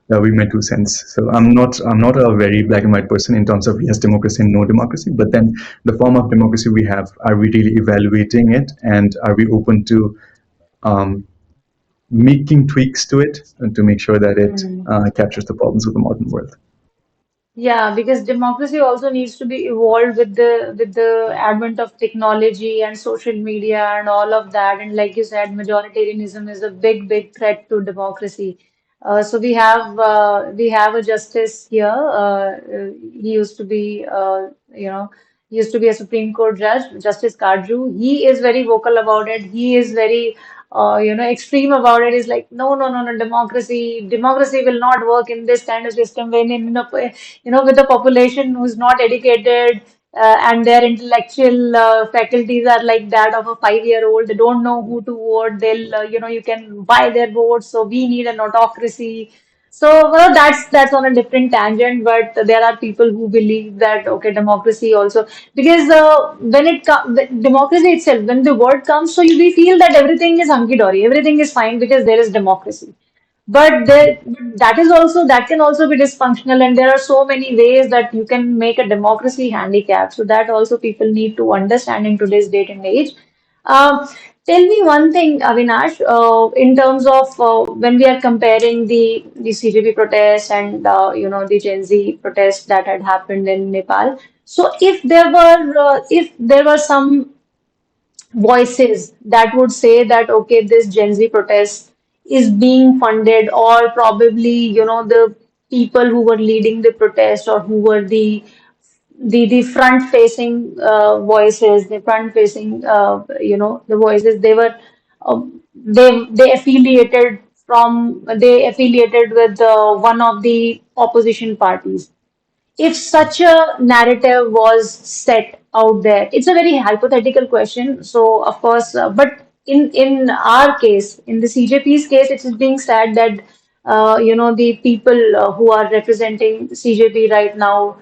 my 2 cents. So I'm not a very black and white person in terms of yes democracy and no democracy, but then the form of democracy we have, are we really evaluating it, and are we open to um, making tweaks to it and to make sure that it captures the problems of the modern world? Yeah, because democracy also needs to be evolved with the advent of technology and social media and all of that. And like you said, majoritarianism is a big, big threat to democracy. So we have a justice here. He used to be he used to be a Supreme Court judge, Justice Karju. He is very vocal about it. He is very extreme about it. Is like, no, no, no, no, democracy will not work in this kind of system when with the population who's not educated, and their intellectual faculties are like that of a 5-year-old. They don't know who to vote. You can buy their votes. So we need an autocracy. So, well, that's on a different tangent, but there are people who believe that okay, democracy also, because when it comes, democracy itself, when the word comes, so we feel that everything is hunky dory, everything is fine because there is democracy. But that can also be dysfunctional, and there are so many ways that you can make a democracy handicap. So that also people need to understand in today's date and age. Um, Tell me one thing, Avinash, in terms of when we are comparing the CJP protest and the Gen Z protest that had happened in Nepal. So if there were some voices that would say that okay, this Gen Z protest is being funded, or probably the people who were leading the protest, or who were the front facing voices, the front facing the voices, they affiliated with one of the opposition parties. If such a narrative was set out there, it's a very hypothetical question. So, of course, but in our case, in the CJP's case, it is being said that the people who are representing CJP right now,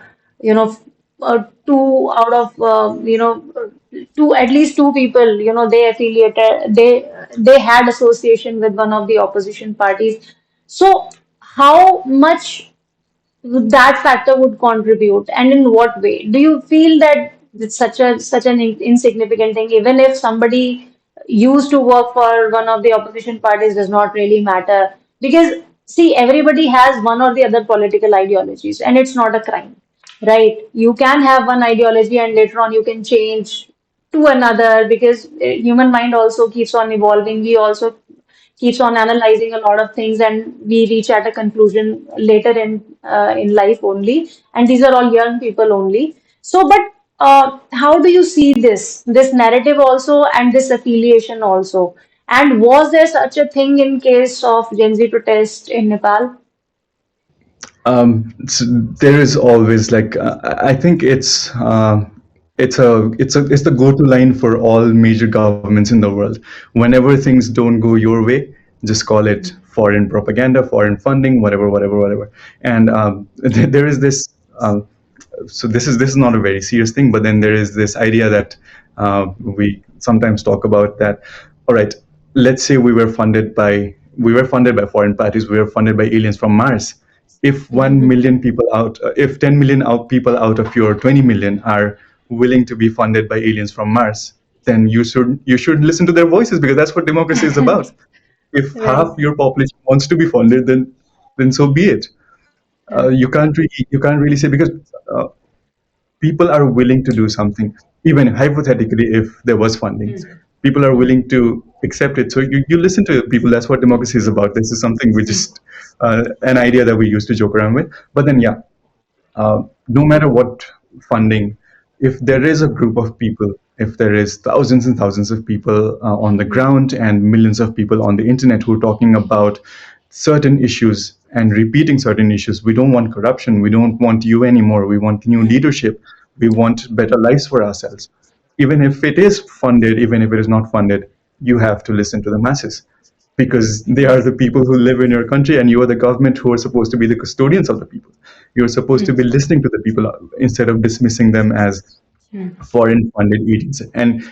two out of two, at least two people, they had association with one of the opposition parties. So, how much that factor would contribute, and in what way do you feel that it's such an insignificant thing, even if somebody used to work for one of the opposition parties, does not really matter? Because see, everybody has one or the other political ideologies, and it's not a crime, right? You can have one ideology and later on you can change to another, because human mind also keeps on evolving. We also keeps on analyzing a lot of things, and we reach at a conclusion later in life only. And these are all young people only. So, but how do you see this narrative also, and this affiliation also? And was there such a thing in case of Gen Z protest in Nepal? So there is always like I think it's the go-to line for all major governments in the world. Whenever things don't go your way, just call it foreign propaganda, foreign funding, whatever, whatever, whatever. And there is this. So this is not a very serious thing, but then there is this idea that we sometimes talk about that. All right, let's say we were funded by foreign parties, we were funded by aliens from Mars. If 1 million people out, if 10 million people out of your 20 million are willing to be funded by aliens from Mars, then you should listen to their voices, because that's what democracy is about. if Right. half your population wants to be funded, then so be it. You can't really say, because uh, people are willing to do something, even hypothetically, if there was funding. People are willing to accept it. So you listen to people. That's what democracy is about. This is something we just an idea that we used to joke around with. But then, yeah, no matter what funding, if there is a group of people, if there is thousands and thousands of people on the ground and millions of people on the internet who are talking about certain issues and repeating certain issues, we don't want corruption, we don't want you anymore, we want new leadership, we want better lives for ourselves. Even if it is funded, even if it is not funded, you have to listen to the masses, because they are the people who live in your country, and you are the government who are supposed to be the custodians of the people. You're supposed to be listening to the people instead of dismissing them as foreign funded agents. And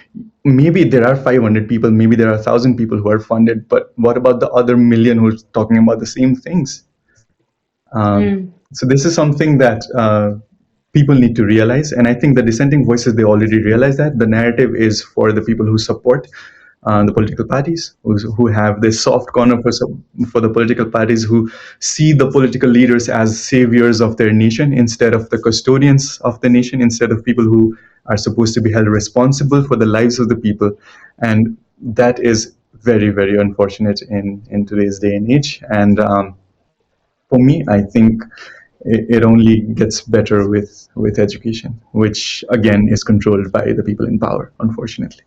maybe there are 500 people, maybe there are 1,000 people who are funded, but what about the other million who's talking about the same things? So this is something that people need to realize, and I think the dissenting voices, they already realize that the narrative is for the people who support the political parties, who have this soft corner for the political parties, who see the political leaders as saviors of their nation instead of the custodians of the nation, instead of people who are supposed to be held responsible for the lives of the people. And that is very, very unfortunate in today's day and age. And for me, I think it only gets better with education, which again is controlled by the people in power, unfortunately.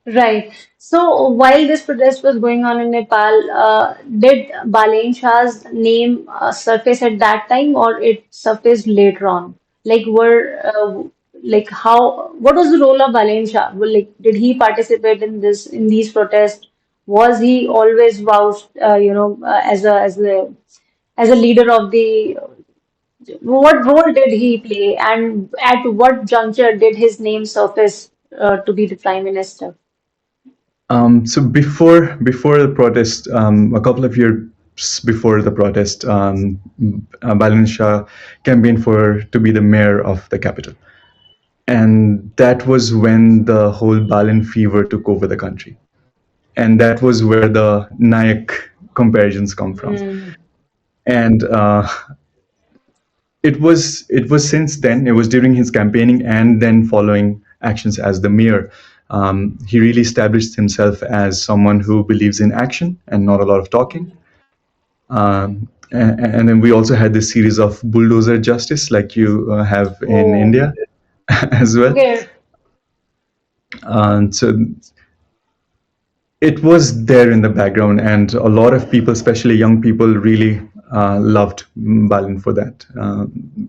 Right. So while this protest was going on in Nepal, did Balen Shah's name surface at that time, or it surfaced later on? Like, like how? What was the role of Balen Shah? Well, like, did he participate in these protests? Was he always vouched, as a leader of the? What role did he play, and at what juncture did his name surface to be the prime minister? So before the protest, a couple of years before the protest, Balen Shah campaigned for to be the mayor of the capital, and that was when the whole Balen fever took over the country, and that was where the Nayak comparisons come from. And it was since then. It was during his campaigning and then following actions as the mayor. He really established himself as someone who believes in action and not a lot of talking. And then we also had this series of bulldozer justice, like you have in Oh, India as well. okay. So it was there in the background, and a lot of people, especially young people, really loved Balin for that,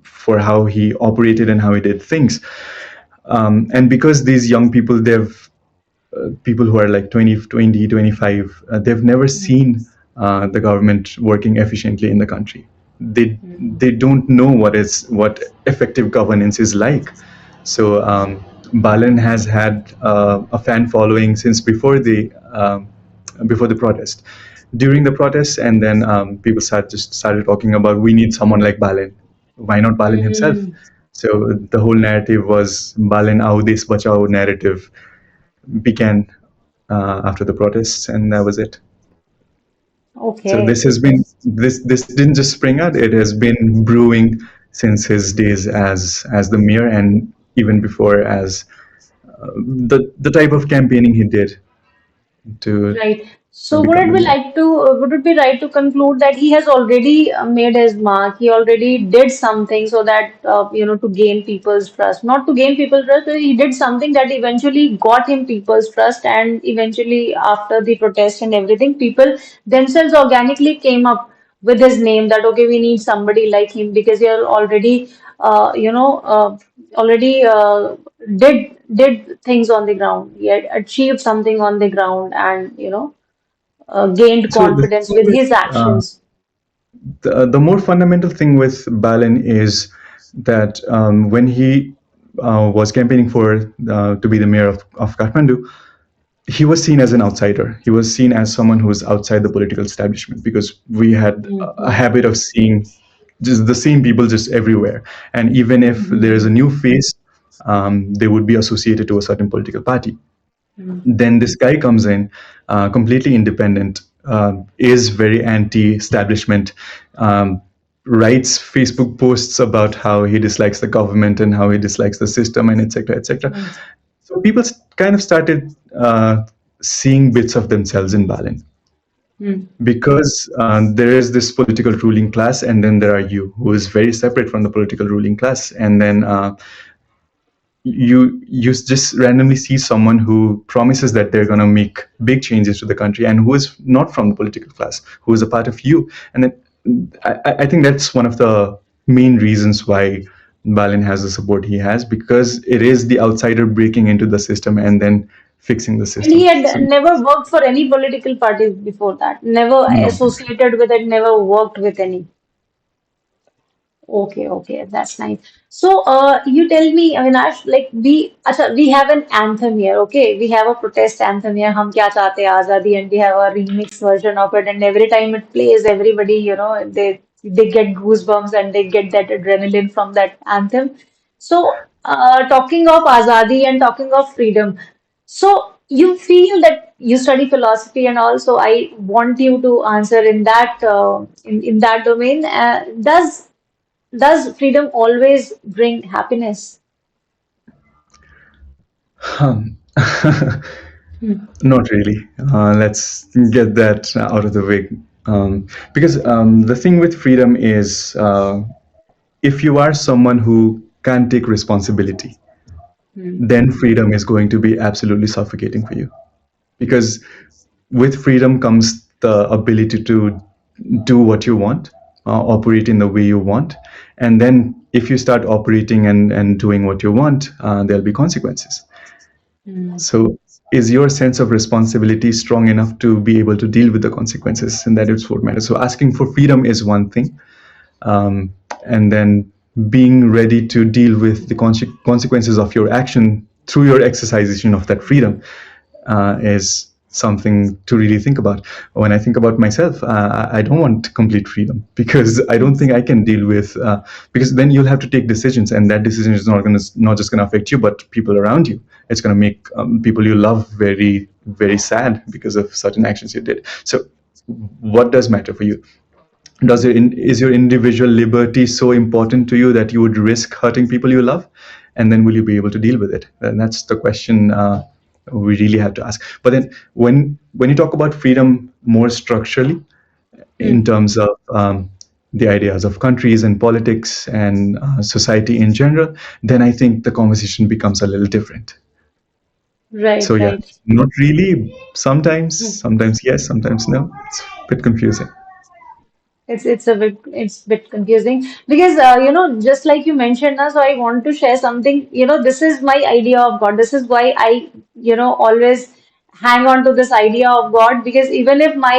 for how he operated and how he did things. And because these young people, they've people who are like 20, 25, they've never seen the government working efficiently in the country. They don't know what effective governance is like. So Balan has had a fan following since before the protest, during the protests, and then people started talking about, we need someone like Balan. Why not Balan himself? So the whole narrative was Balan Ao Des Bachao narrative began after the protests, and that was it. So Okay. this has been this didn't just spring out; it has been brewing since his days as the mayor, and even before, as the type of campaigning he did to Right. So become the mayor. would it be right to conclude that he has already made his mark? He already did something so that, to gain people's trust. Not to gain people's trust, but he did something that eventually got him people's trust, and eventually after the protest and everything, people themselves organically came up with his name that, okay, we need somebody like him because he are already, already did things on the ground. He had achieved something on the ground, and gained So the confidence thing with with his actions. the more fundamental thing with Balin is that when he was campaigning for to be the mayor of Kathmandu, he was seen as an outsider. He was seen as someone who was outside the political establishment, because we had a habit of seeing just the same people just everywhere. And even if there is a new face, they would be associated to a certain political party. Then this guy comes in, completely independent, is very anti-establishment, writes Facebook posts about how he dislikes the government and how he dislikes the system, and etc., etc. Right. So people kind of started seeing bits of themselves in Balin, because there is this political ruling class, and then there are you, who is very separate from the political ruling class, and then you just randomly see someone who promises that they're going to make big changes to the country, and who is not from the political class, who is a part of you. And then I think that's one of the main reasons why Balin has the support he has, because it is the outsider breaking into the system and then fixing the And he system. had So never worked for any political party before that, never no. associated with it, never worked with any. Okay, okay, that's nice. So, you tell me, Avinash, like we have an anthem here, okay? We have a protest anthem here, Hum Kya Chahte Hain Azadi, and we have a remix version of it. And every time it plays, everybody, they get goosebumps and they get that adrenaline from that anthem. So, talking of Azadi and talking of freedom, so you feel that you study philosophy, and also I want you to answer in that in that domain. Does freedom always bring happiness? Um, Hmm. Not really. Let's get that out of the way. Because the thing with freedom is, if you are someone who can't take responsibility, then freedom is going to be absolutely suffocating for you. Because with freedom comes the ability to do what you want, operate in the way you want. And then if you start operating and doing what you want, there'll be consequences. So, is your sense of responsibility strong enough to be able to deal with the consequences? And that is what matters. So, asking for freedom is one thing. Um, and then being ready to deal with the consequences of your action through your exercisation of that freedom is something to really think about. When I think about myself, I don't want complete freedom, because I don't think I can deal with, because then you'll have to take decisions, and that decision is not just going to affect you, but people around you. It's going to make people you love very, very sad because of certain actions you did. So what does matter for you? Is your individual liberty so important to you that you would risk hurting people you love? And then will you be able to deal with it? And that's the question we really have to ask. But then when you talk about freedom more structurally, in terms of the ideas of countries and politics and society in general, then I think the conversation becomes a little different. So Right, yeah, right. not really. Sometimes yes, sometimes no. It's a bit confusing. It's a bit confusing because just like you mentioned now, so I want to share something. This is my idea of God. This is why I always hang on to this idea of God, because even if my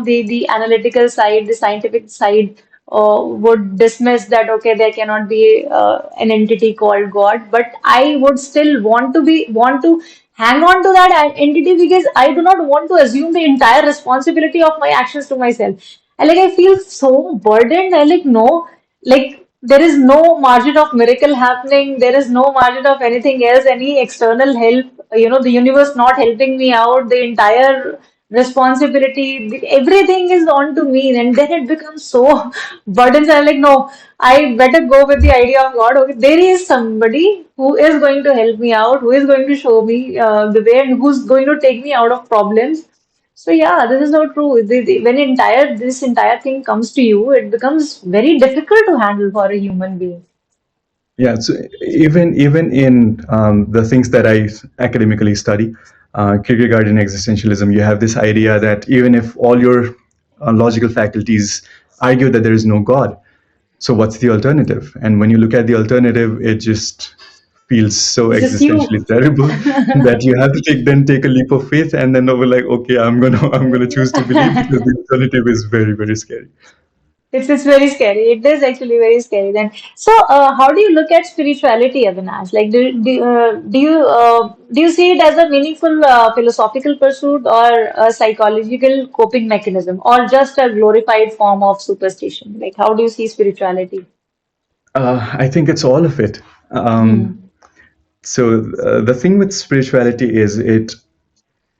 the analytical side, the scientific side would dismiss that, okay, there cannot be an entity called God, but I would still want to hang on to that entity, because I do not want to assume the entire responsibility of my actions to myself. And like I feel so burdened. I like no, like there is no margin of miracle happening. There is no margin of anything else, any external help. The universe not helping me out. The entire responsibility, everything is on to me, and then it becomes so burdensome. I'm like, no, I better go with the idea of God. Okay, there is somebody who is going to help me out, who is going to show me the way, and who's going to take me out of problems. So yeah, this is so true. When this entire thing comes to you, it becomes very difficult to handle for a human being. Yeah, so even in the things that I academically study, Kierkegaardian existentialism, you have this idea that even if all your logical faculties argue that there is no God, so what's the alternative? And when you look at the alternative, it just feels so It's just you. existentially terrible that you have to take a leap of faith, and then over like, okay, I'm gonna choose to believe, because the alternative is very, very scary. It's very scary. It is actually very scary then. So, how do you look at spirituality, Avinash? Like, do you see it as a meaningful philosophical pursuit, or a psychological coping mechanism, or just a glorified form of superstition? Like, how do you see spirituality? I think it's all of it. Hmm. So the thing with spirituality is, it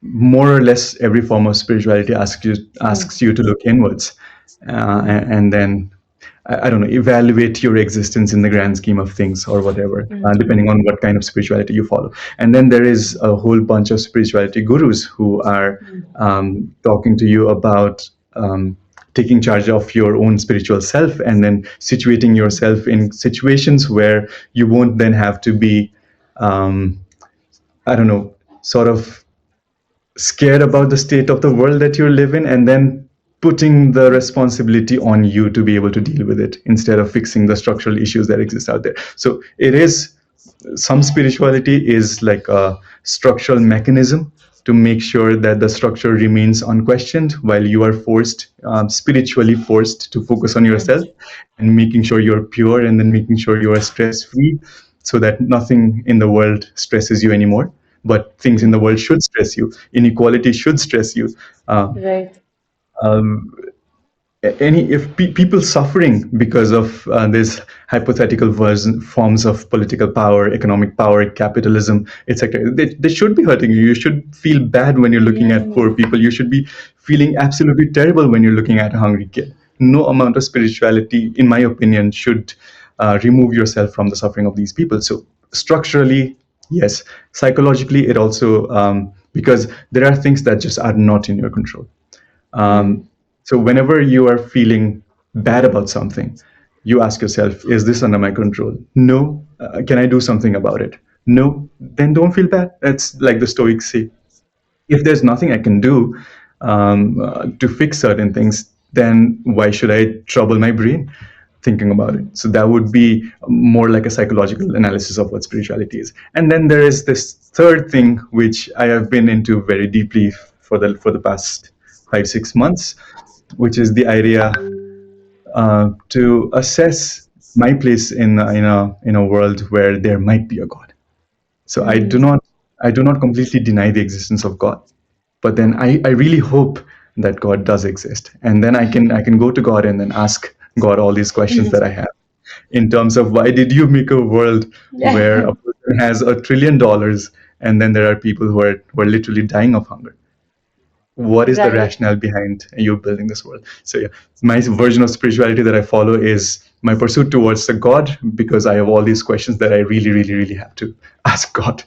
more or less every form of spirituality asks you to look inwards, and then I don't know, evaluate your existence in the grand scheme of things or whatever, depending on what kind of spirituality you follow. And then there is a whole bunch of spirituality gurus who are talking to you about taking charge of your own spiritual self, and then situating yourself in situations where you won't then have to be, I don't know, sort of scared about the state of the world that you live in, and then putting the responsibility on you to be able to deal with it instead of fixing the structural issues that exist out there. So it is, some spirituality is like a structural mechanism to make sure that the structure remains unquestioned, while you are forced, spiritually forced, to focus on yourself and making sure you're pure, and then making sure you are stress free, so that nothing in the world stresses you anymore. But things in the world should stress you. Inequality should stress you. Uh, Right. um, any if people suffering because of these hypothetical forms of political power, economic power, capitalism, etc., they should be hurting you. You should feel bad when you're looking at poor people. You should be feeling absolutely terrible when you're looking at a hungry kid. No amount of spirituality, in my opinion, should remove yourself from the suffering of these people. So structurally, yes. Psychologically, it also, because there are things that just are not in your control. So whenever you are feeling bad about something, you ask yourself, is this under my control? No. Can I do something about it? No. Then don't feel bad. That's like the Stoics say. If there's nothing I can do to fix certain things, then why should I trouble my brain thinking about it? So that would be more like a psychological analysis of what spirituality is. And then there is this third thing which I have been into very deeply for the past 5-6 months, which is the idea to assess my place in a world where there might be a God. So I do not completely deny the existence of God, but then I really hope that God does exist, and then I can go to God and then ask God all these questions that I have, in terms of why did you make a world where a person has $1 trillion, and then there are people who are literally dying of hunger? What is the Right. rationale behind you building this world? So yeah, my version of spirituality that I follow is my pursuit towards the God, because I have all these questions that I really, really, really have to ask God.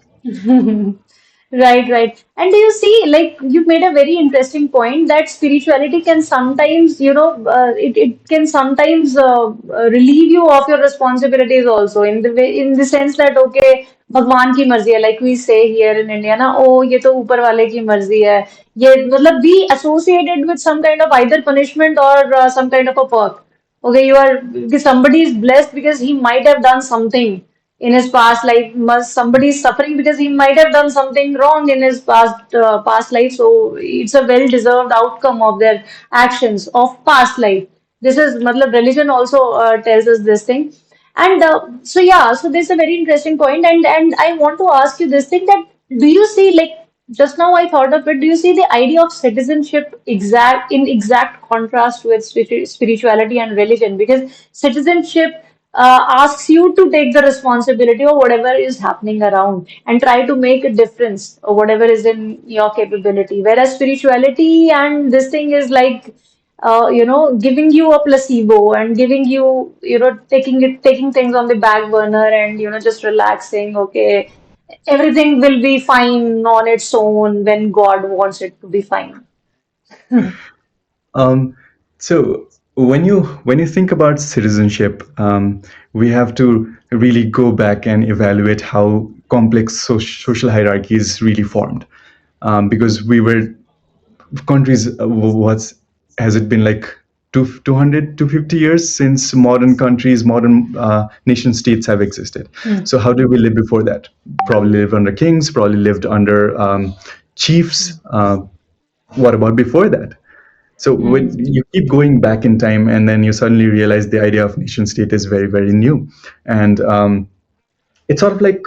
Right, right. And do you see, like, you made a very interesting point that spirituality can sometimes, it can sometimes relieve you of your responsibilities also, in the way, in the sense that, okay, भगवान की मर्जी है, like we say here in India, ना, oh, ये तो ऊपर वाले की मर्जी है, ये मतलब be associated with some kind of either punishment or some kind of a perk. Okay, somebody is blessed because he might have done something in his past life. Must somebody is suffering because he might have done something wrong in his past life. So it's a well deserved outcome of their actions of past life. This is matlab religion also tells us this thing. And so yeah, so this is a very interesting point, and I want to ask you this thing, that do you see, like, just now I thought of it, do you see the idea of citizenship exact contrast with spirituality and religion? Because citizenship asks you to take the responsibility of whatever is happening around and try to make a difference or whatever is in your capability. Whereas spirituality and this thing is like, giving you a placebo and giving you, taking things on the back burner and, just relaxing. Okay, everything will be fine on its own when God wants it to be fine. Um, so when you think about citizenship, we have to really go back and evaluate how complex social hierarchies really formed, because we were countries. What's has it been like 250 years since modern countries, modern nation states have existed? So how did we live before that? Probably lived under kings. Probably lived under chiefs. What about before that? So when you keep going back in time, and then you suddenly realize the idea of nation state is very, very new, and it's sort of like,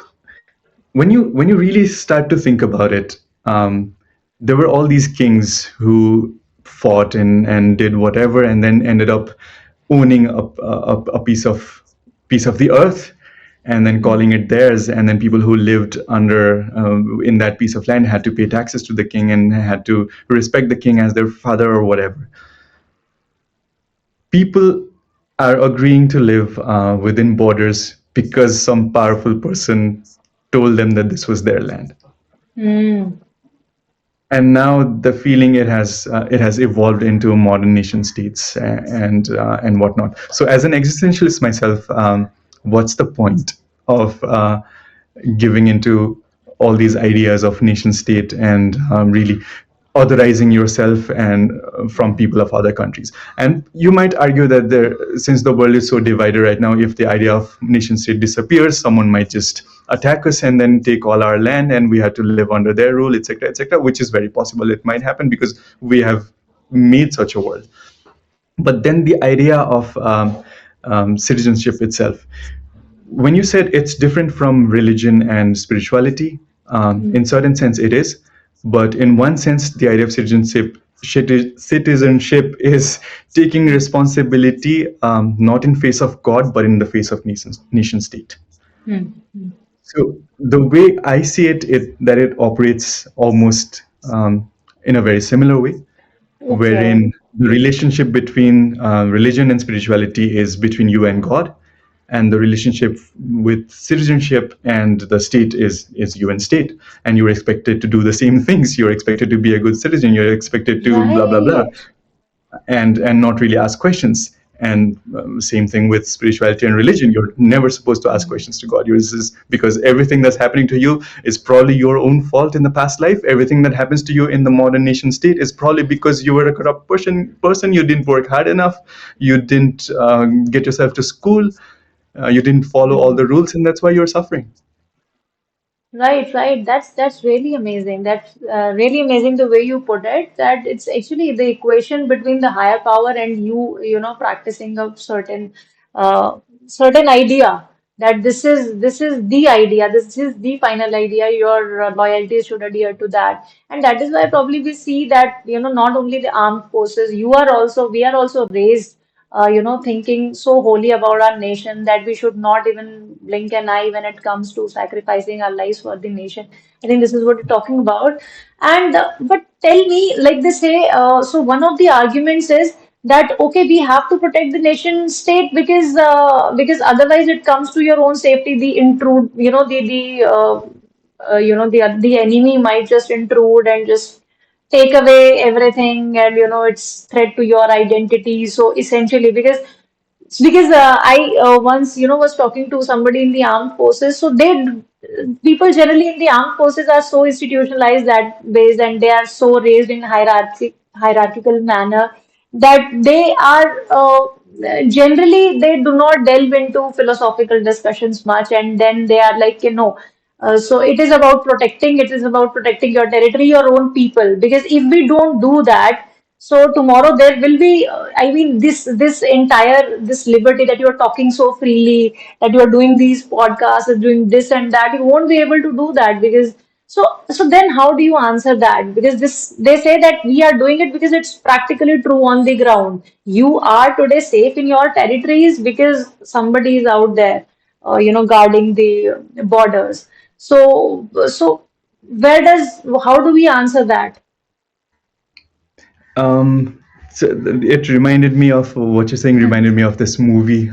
when you really start to think about it, there were all these kings who fought and did whatever, and then ended up owning a piece of the earth, and then calling it theirs, and then people who lived under in that piece of land had to pay taxes to the king and had to respect the king as their father or whatever. People are agreeing to live within borders because some powerful person told them that this was their land. Mm. And now the feeling it has evolved into modern nation states and whatnot. So as an existentialist myself, what's the point of giving into all these ideas of nation state and really authorizing yourself and from people of other countries? And you might argue that since the world is so divided right now, if the idea of nation state disappears, someone might just attack us and then take all our land and we have to live under their rule, etc., which is very possible. It might happen because we have made such a world. But then the idea of citizenship itself, when you said it's different from religion and spirituality, in certain sense it is, but in one sense the idea of citizenship is taking responsibility, not in face of God but in the face of nation state. Mm. So the way I see it that it operates almost in a very similar way, Okay. wherein the relationship between religion and spirituality is between you and God, and the relationship with citizenship and the state is you and state, and you're expected to do the same things. You're expected to be a good citizen. You're expected to blah blah blah, Right. and not really ask questions. And same thing with spirituality and religion. You're never supposed to ask questions to God. Because everything that's happening to you is probably your own fault in the past life. Everything that happens to you in the modern nation state is probably because you were a corrupt person. You didn't work hard enough. You didn't get yourself to school. You didn't follow all the rules, and that's why you're suffering. Right, right. That's really amazing. That's really amazing the way you put it. That it's actually the equation between the higher power and you know, practicing a certain idea that this is the idea, this is the final idea. Your loyalty should adhere to that, and that is why probably we see that, you know, not only the armed forces, we are also raised you know, thinking so wholly about our nation that we should not even blink an eye when it comes to sacrificing our lives for the nation. I think this is what you're talking about. And but tell me, like they say, so one of the arguments is that okay, we have to protect the nation state because otherwise it comes to your own safety. The intrude, you know, you know, the enemy might just intrude and just take away everything, and you know, it's threat to your identity. So essentially, because I once, you know, was talking to somebody in the armed forces. So people generally in the armed forces are so institutionalized that based, and they are so raised in hierarchical manner that they are generally they do not delve into philosophical discussions much, and then they are like, you know, so it is about protecting your territory, your own people. Because if we don't do that, so tomorrow there will be, I mean, this entire this liberty that you're talking so freely, that you're doing these podcasts, doing this and that, you won't be able to do that because so then how do you answer that? Because this they say that we are doing it because it's practically true on the ground. You are today safe in your territories because somebody is out there, you know, guarding the borders. So how do we answer that? It reminded me of what you're saying. Reminded me of this movie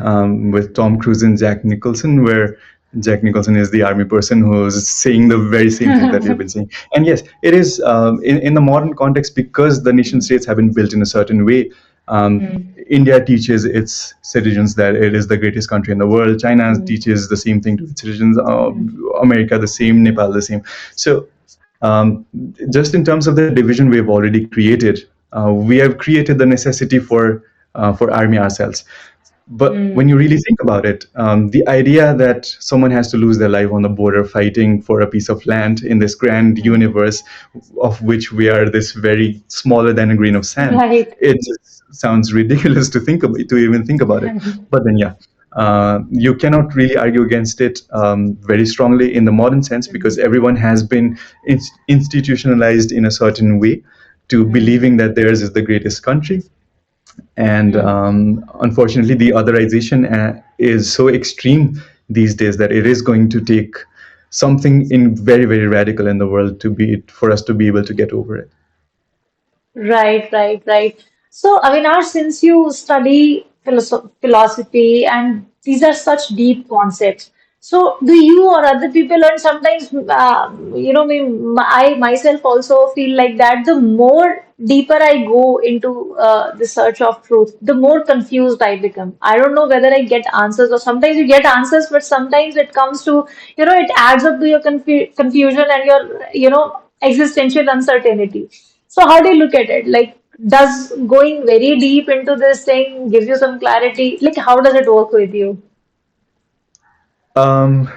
with Tom Cruise and Jack Nicholson, where Jack Nicholson is the army person who's saying the very same thing that you've been saying. And yes, it is in the modern context, because the nation states have been built in a certain way. India teaches its citizens that it is the greatest country in the world. China teaches the same thing to its citizens. America the same. Nepal the same. So just in terms of the division we've already created, we have created the necessity for army ourselves. But when you really think about it, the idea that someone has to lose their life on the border fighting for a piece of land in this grand universe of which we are this very smaller than a grain of sand, Right. it just sounds ridiculous to even think about it. But then, yeah. You cannot really argue against it very strongly in the modern sense, because everyone has been institutionalized in a certain way to believing that theirs is the greatest country. And unfortunately, the otherization is so extreme these days that it is going to take something in very, very radical in the world to be for us to be able to get over it. Right, right, right. So, Avinash, since you study philosophy and these are such deep concepts, so do you or other people, and sometimes, I myself also feel like that the more deeper I go into the search of truth, the more confused I become. I don't know whether I get answers, or sometimes you get answers, but sometimes it comes to, it adds up to your confusion and your, existential uncertainty. So how do you look at it? Like, does going very deep into this thing gives you some clarity? Like, how does it work with you? Um,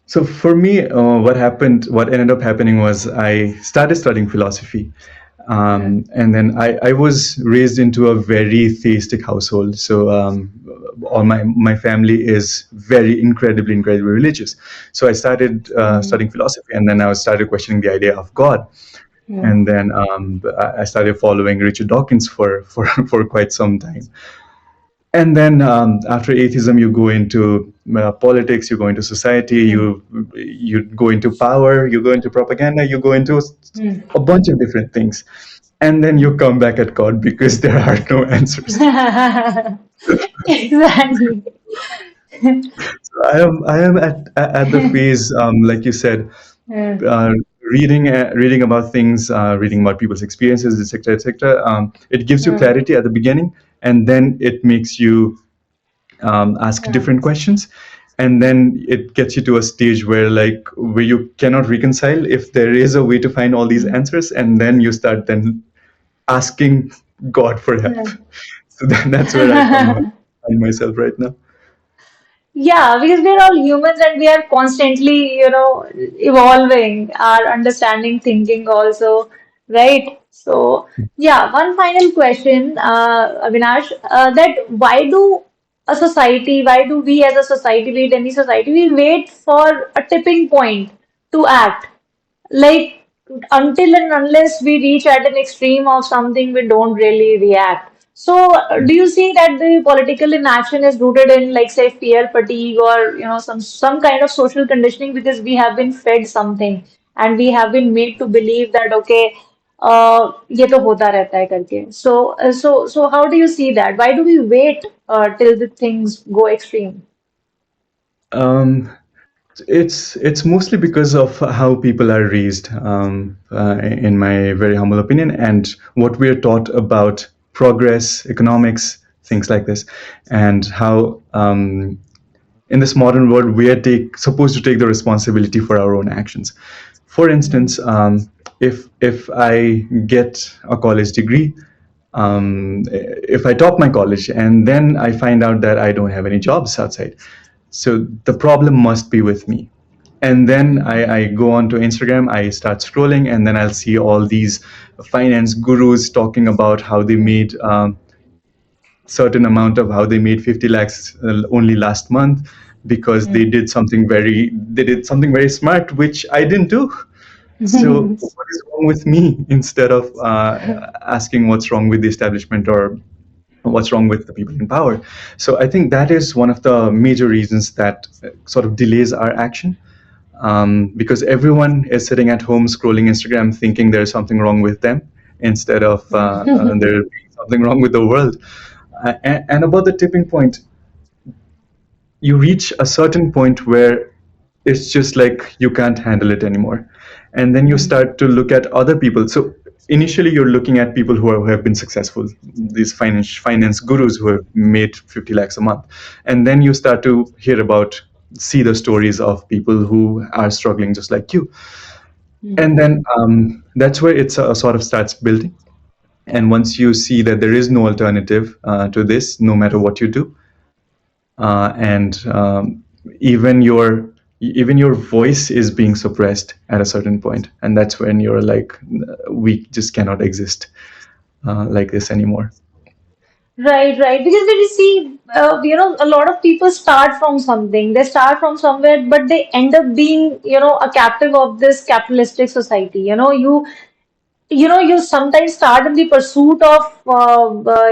so for me, what ended up happening was I started studying philosophy. And then I was raised into a very theistic household. So all my family is very incredibly religious. So I started studying philosophy, and then I started questioning the idea of God. And then I started following Richard Dawkins for quite some time. And then after atheism, you go into politics, you go into society, you go into power, you go into propaganda, you go into a bunch of different things, and then you come back at God because there are no answers. Exactly. I am at the phase, like you said, Hmm. uh, reading about things, reading about people's experiences, etc., etc. It gives you Hmm. clarity at the beginning, and then it makes you ask Hmm. different questions, and then it gets you to a stage where you cannot reconcile if there is a way to find all these answers, and then you start then asking God for help. So that's where I Hmm. find myself right now. Yeah, because we're all humans and we are constantly, evolving our understanding, thinking also, right? So, yeah, one final question, Avinash, that why do we as a society, be it any society, we wait for a tipping point to act? Like, until and unless we reach at an extreme of something, we don't really react. So, do you see that the political inaction is rooted in, like, say, fear, fatigue, or some kind of social conditioning because we have been fed something and we have been made to believe that okay, ये तो होता रहता है करके. So how do you see that? Why do we wait till the things go extreme? Um, it's mostly because of how people are raised, in my very humble opinion, and what we're taught about progress, economics, things like this, and how in this modern world we are supposed to take the responsibility for our own actions. For instance, if I get a college degree, if I top my college and then I find out that I don't have any jobs outside, so the problem must be with me. And then I go onto Instagram, I start scrolling, and then I'll see all these finance gurus talking about how they made certain amount of how they made 50 lakhs only last month because they did something very smart, which I didn't do. So what is wrong with me, instead of asking what's wrong with the establishment or what's wrong with the people in power? So I think that is one of the major reasons that sort of delays our action, because everyone is sitting at home scrolling Instagram thinking there's something wrong with them, instead of there being something wrong with the world. And about the tipping point, you reach a certain point where it's just like you can't handle it anymore, and then you start to look at other people. So initially you're looking at people who have been successful, these finance gurus who have made 50 lakhs a month, and then you start to see the stories of people who are struggling just like you, and then that's where it's sort of starts building. And once you see that there is no alternative to this, no matter what you do, and even your voice is being suppressed at a certain point, and that's when you're like, we just cannot exist like this anymore. Right, right. Because when you see, a lot of people start from something. They start from somewhere, but they end up being, a captive of this capitalistic society. You sometimes start in the pursuit of,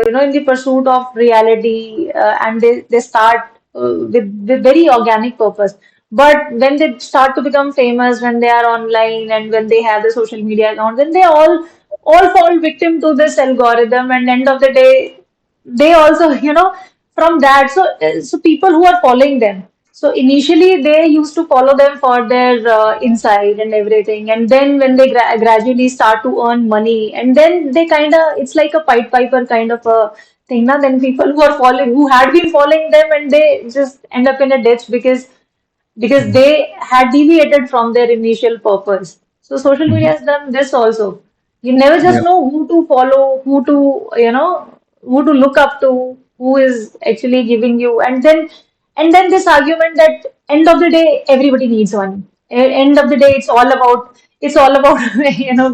in the pursuit of reality, and they start with very organic purpose. But when they start to become famous, when they are online and when they have the social media account, then they all fall victim to this algorithm. And end of the day, they also, from that. So people who are following them. So initially they used to follow them for their insight and everything, and then when they gradually start to earn money, and then they kind of, it's like a Pied Piper kind of a thing. Now then people who are following, who had been following them, and they just end up in a ditch because Mhm. they had deviated from their initial purpose. So social Mhm. media has done this also. You never Yeah. just know who to follow, who to look up to, who is actually giving you, and then this argument that end of the day everybody needs one. End of the day it's all about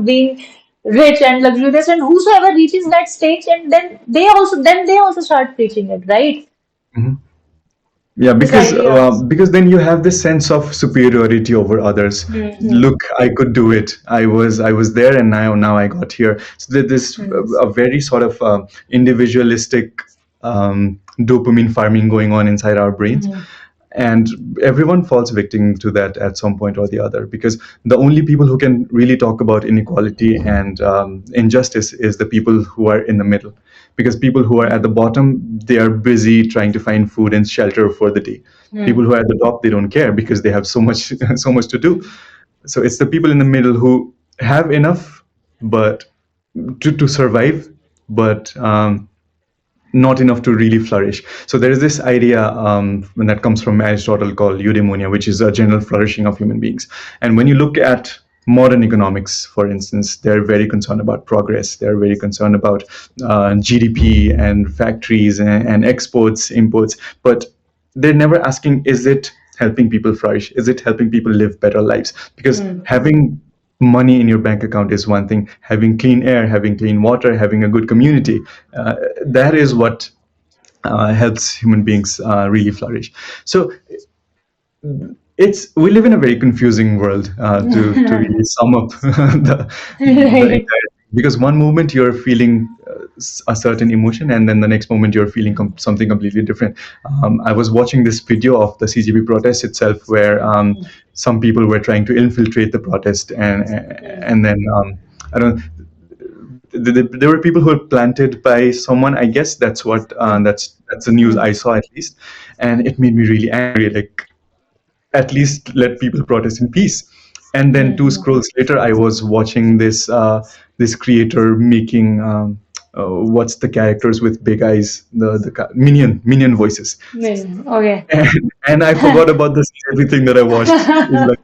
being rich and luxurious, and whosoever reaches that stage, and then they also start preaching it, right? Mhm. Yeah, This idea of because then you have this sense of superiority over others. hmm, Look, I could do it. I was there, and now I got here. So there's this hmm, a very sort of individualistic dopamine farming going on inside our brains, hmm, and everyone falls victim to that at some point or the other, because the only people who can really talk about inequality and injustice is the people who are in the middle, because people who are at the bottom, they are busy trying to find food and shelter for the day. People hmm, who are at the top, they don't care because they have so much so much to do. So it's the people in the middle who have enough, but to survive, but not enough to really flourish. So there is this idea that comes from Aristotle called eudaimonia, which is a general flourishing of human beings. And when you look at modern economics, for instance, they're very concerned about progress. They're very concerned about GDP and factories and exports, imports. But they're never asking, is it helping people flourish? Is it helping people live better lives? Because hmm. having money in your bank account is one thing. Having clean air, having clean water, having a good community, uh, that is what helps human beings really flourish. So it's we live in a very confusing world, to really sum up the entire Right. thing. Because one moment you're feeling a certain emotion, and then the next moment you're feeling something completely different. I was watching this video of the CGP protest itself, where some people were trying to infiltrate the protest, and then I don't. There were people who were planted by someone. I guess that's what that's the news I saw, at least, and it made me really angry. Like, at least let people protest in peace. And then two scrolls later, I was watching this creator making what's the characters with big eyes, the minion voices, Okay. and I forgot about this everything that I watched in like.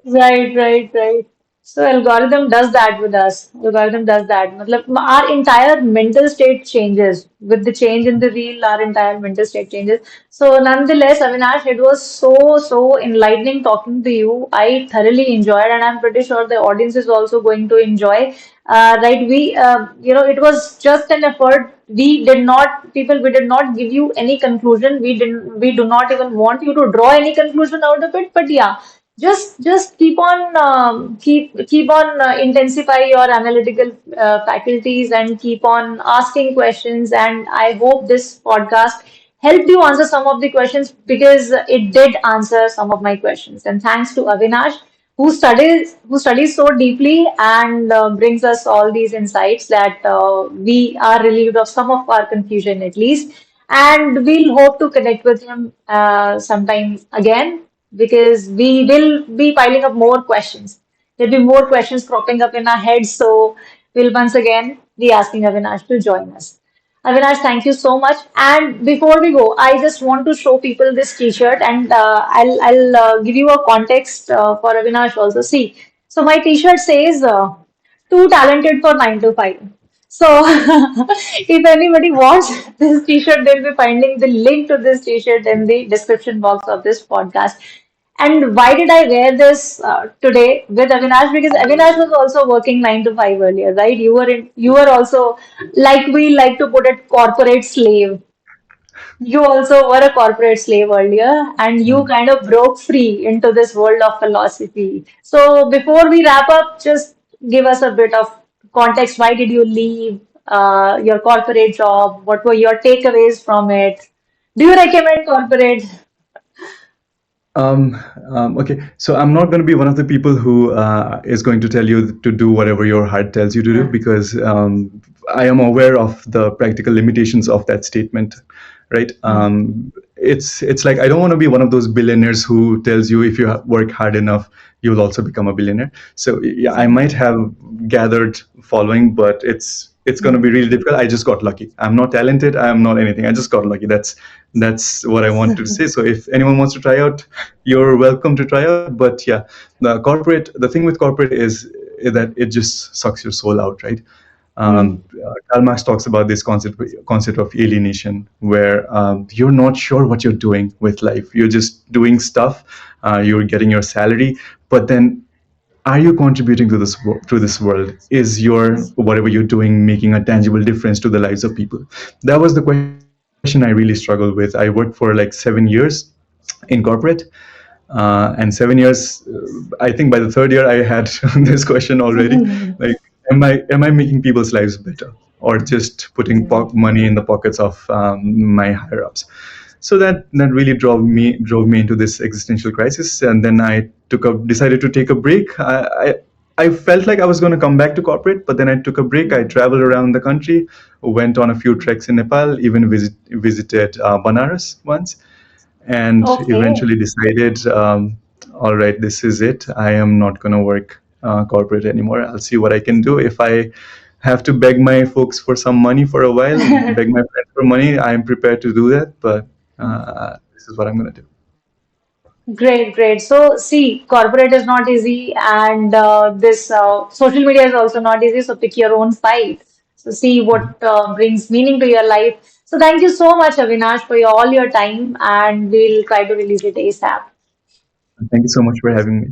Right, right, right. So algorithm does that with us. Algorithm does that. Matlab, our entire mental state changes with the change in the reel. Our entire mental state changes. So nonetheless, Avinash, it was so enlightening talking to you. I thoroughly enjoyed, and I'm pretty sure the audience is also going to enjoy. Right? It was just an effort. We did not give you any conclusion. We do not even want you to draw any conclusion out of it. But yeah, just keep on intensify your analytical faculties and keep on asking questions, and I hope this podcast helped you answer some of the questions, because it did answer some of my questions. And thanks to Avinash, who studies so deeply and brings us all these insights that we are relieved of some of our confusion at least. And we'll hope to connect with him sometime again, because we will be piling up more questions. There'll be more questions cropping up in our heads. So we'll once again be asking Avinash to join us. Avinash, thank you so much. And before we go, I just want to show people this T-shirt, and I'll give you a context for Avinash also. See, so my T-shirt says "Too talented for 9 to 5." So if anybody wants this T-shirt, they'll be finding the link to this T-shirt in the description box of this podcast. And why did I wear this today with Avinash? Because Avinash was also working 9 to 5 earlier, right? You were also, like we like to put it, corporate slave. You also were a corporate slave earlier, and you kind of broke free into this world of philosophy. So before we wrap up, just give us a bit of context. Why did you leave your corporate job? What were your takeaways from it? Do you recommend corporate? Um, okay, so I'm not going to be one of the people who is going to tell you to do whatever your heart tells you to do, because I am aware of the practical limitations of that statement, right? It's like I don't want to be one of those billionaires who tells you if you work hard enough, you'll also become a billionaire. So yeah, I might have gathered following, but it's going to be really difficult. I just got lucky. I'm not talented. I'm not anything. I just got lucky. That's what I want to say. So if anyone wants to try out, you're welcome to try out. But yeah, the thing with corporate is that it just sucks your soul out, right? Karl Marx talks about this concept of alienation, where you're not sure what you're doing with life. You're just doing stuff. You're getting your salary, but then are you contributing to this world? Is your whatever you're doing making a tangible difference to the lives of people? That was the question I really struggled with. I worked for like 7 years in corporate, and 7 years. I think by the third year I had this question already. Like, am I making people's lives better, or just putting money in the pockets of my higher ups? So that really drove me into this existential crisis, and then I decided to take a break. I felt like I was going to come back to corporate, but then I took a break. I traveled around the country, went on a few treks in Nepal, even visited Banaras once, and Okay. eventually decided, all right, this is it. I am not going to work corporate anymore. I'll see what I can do. If I have to beg my folks for some money for a while, beg my friends for money, I am prepared to do that. But this is what I'm going to do. Great, great. So, see, corporate is not easy, and this social media is also not easy. So, pick your own fight. So, see what brings meaning to your life. So, thank you so much, Avinash, for all your time, and we'll try to release it ASAP. Thank you so much for having me.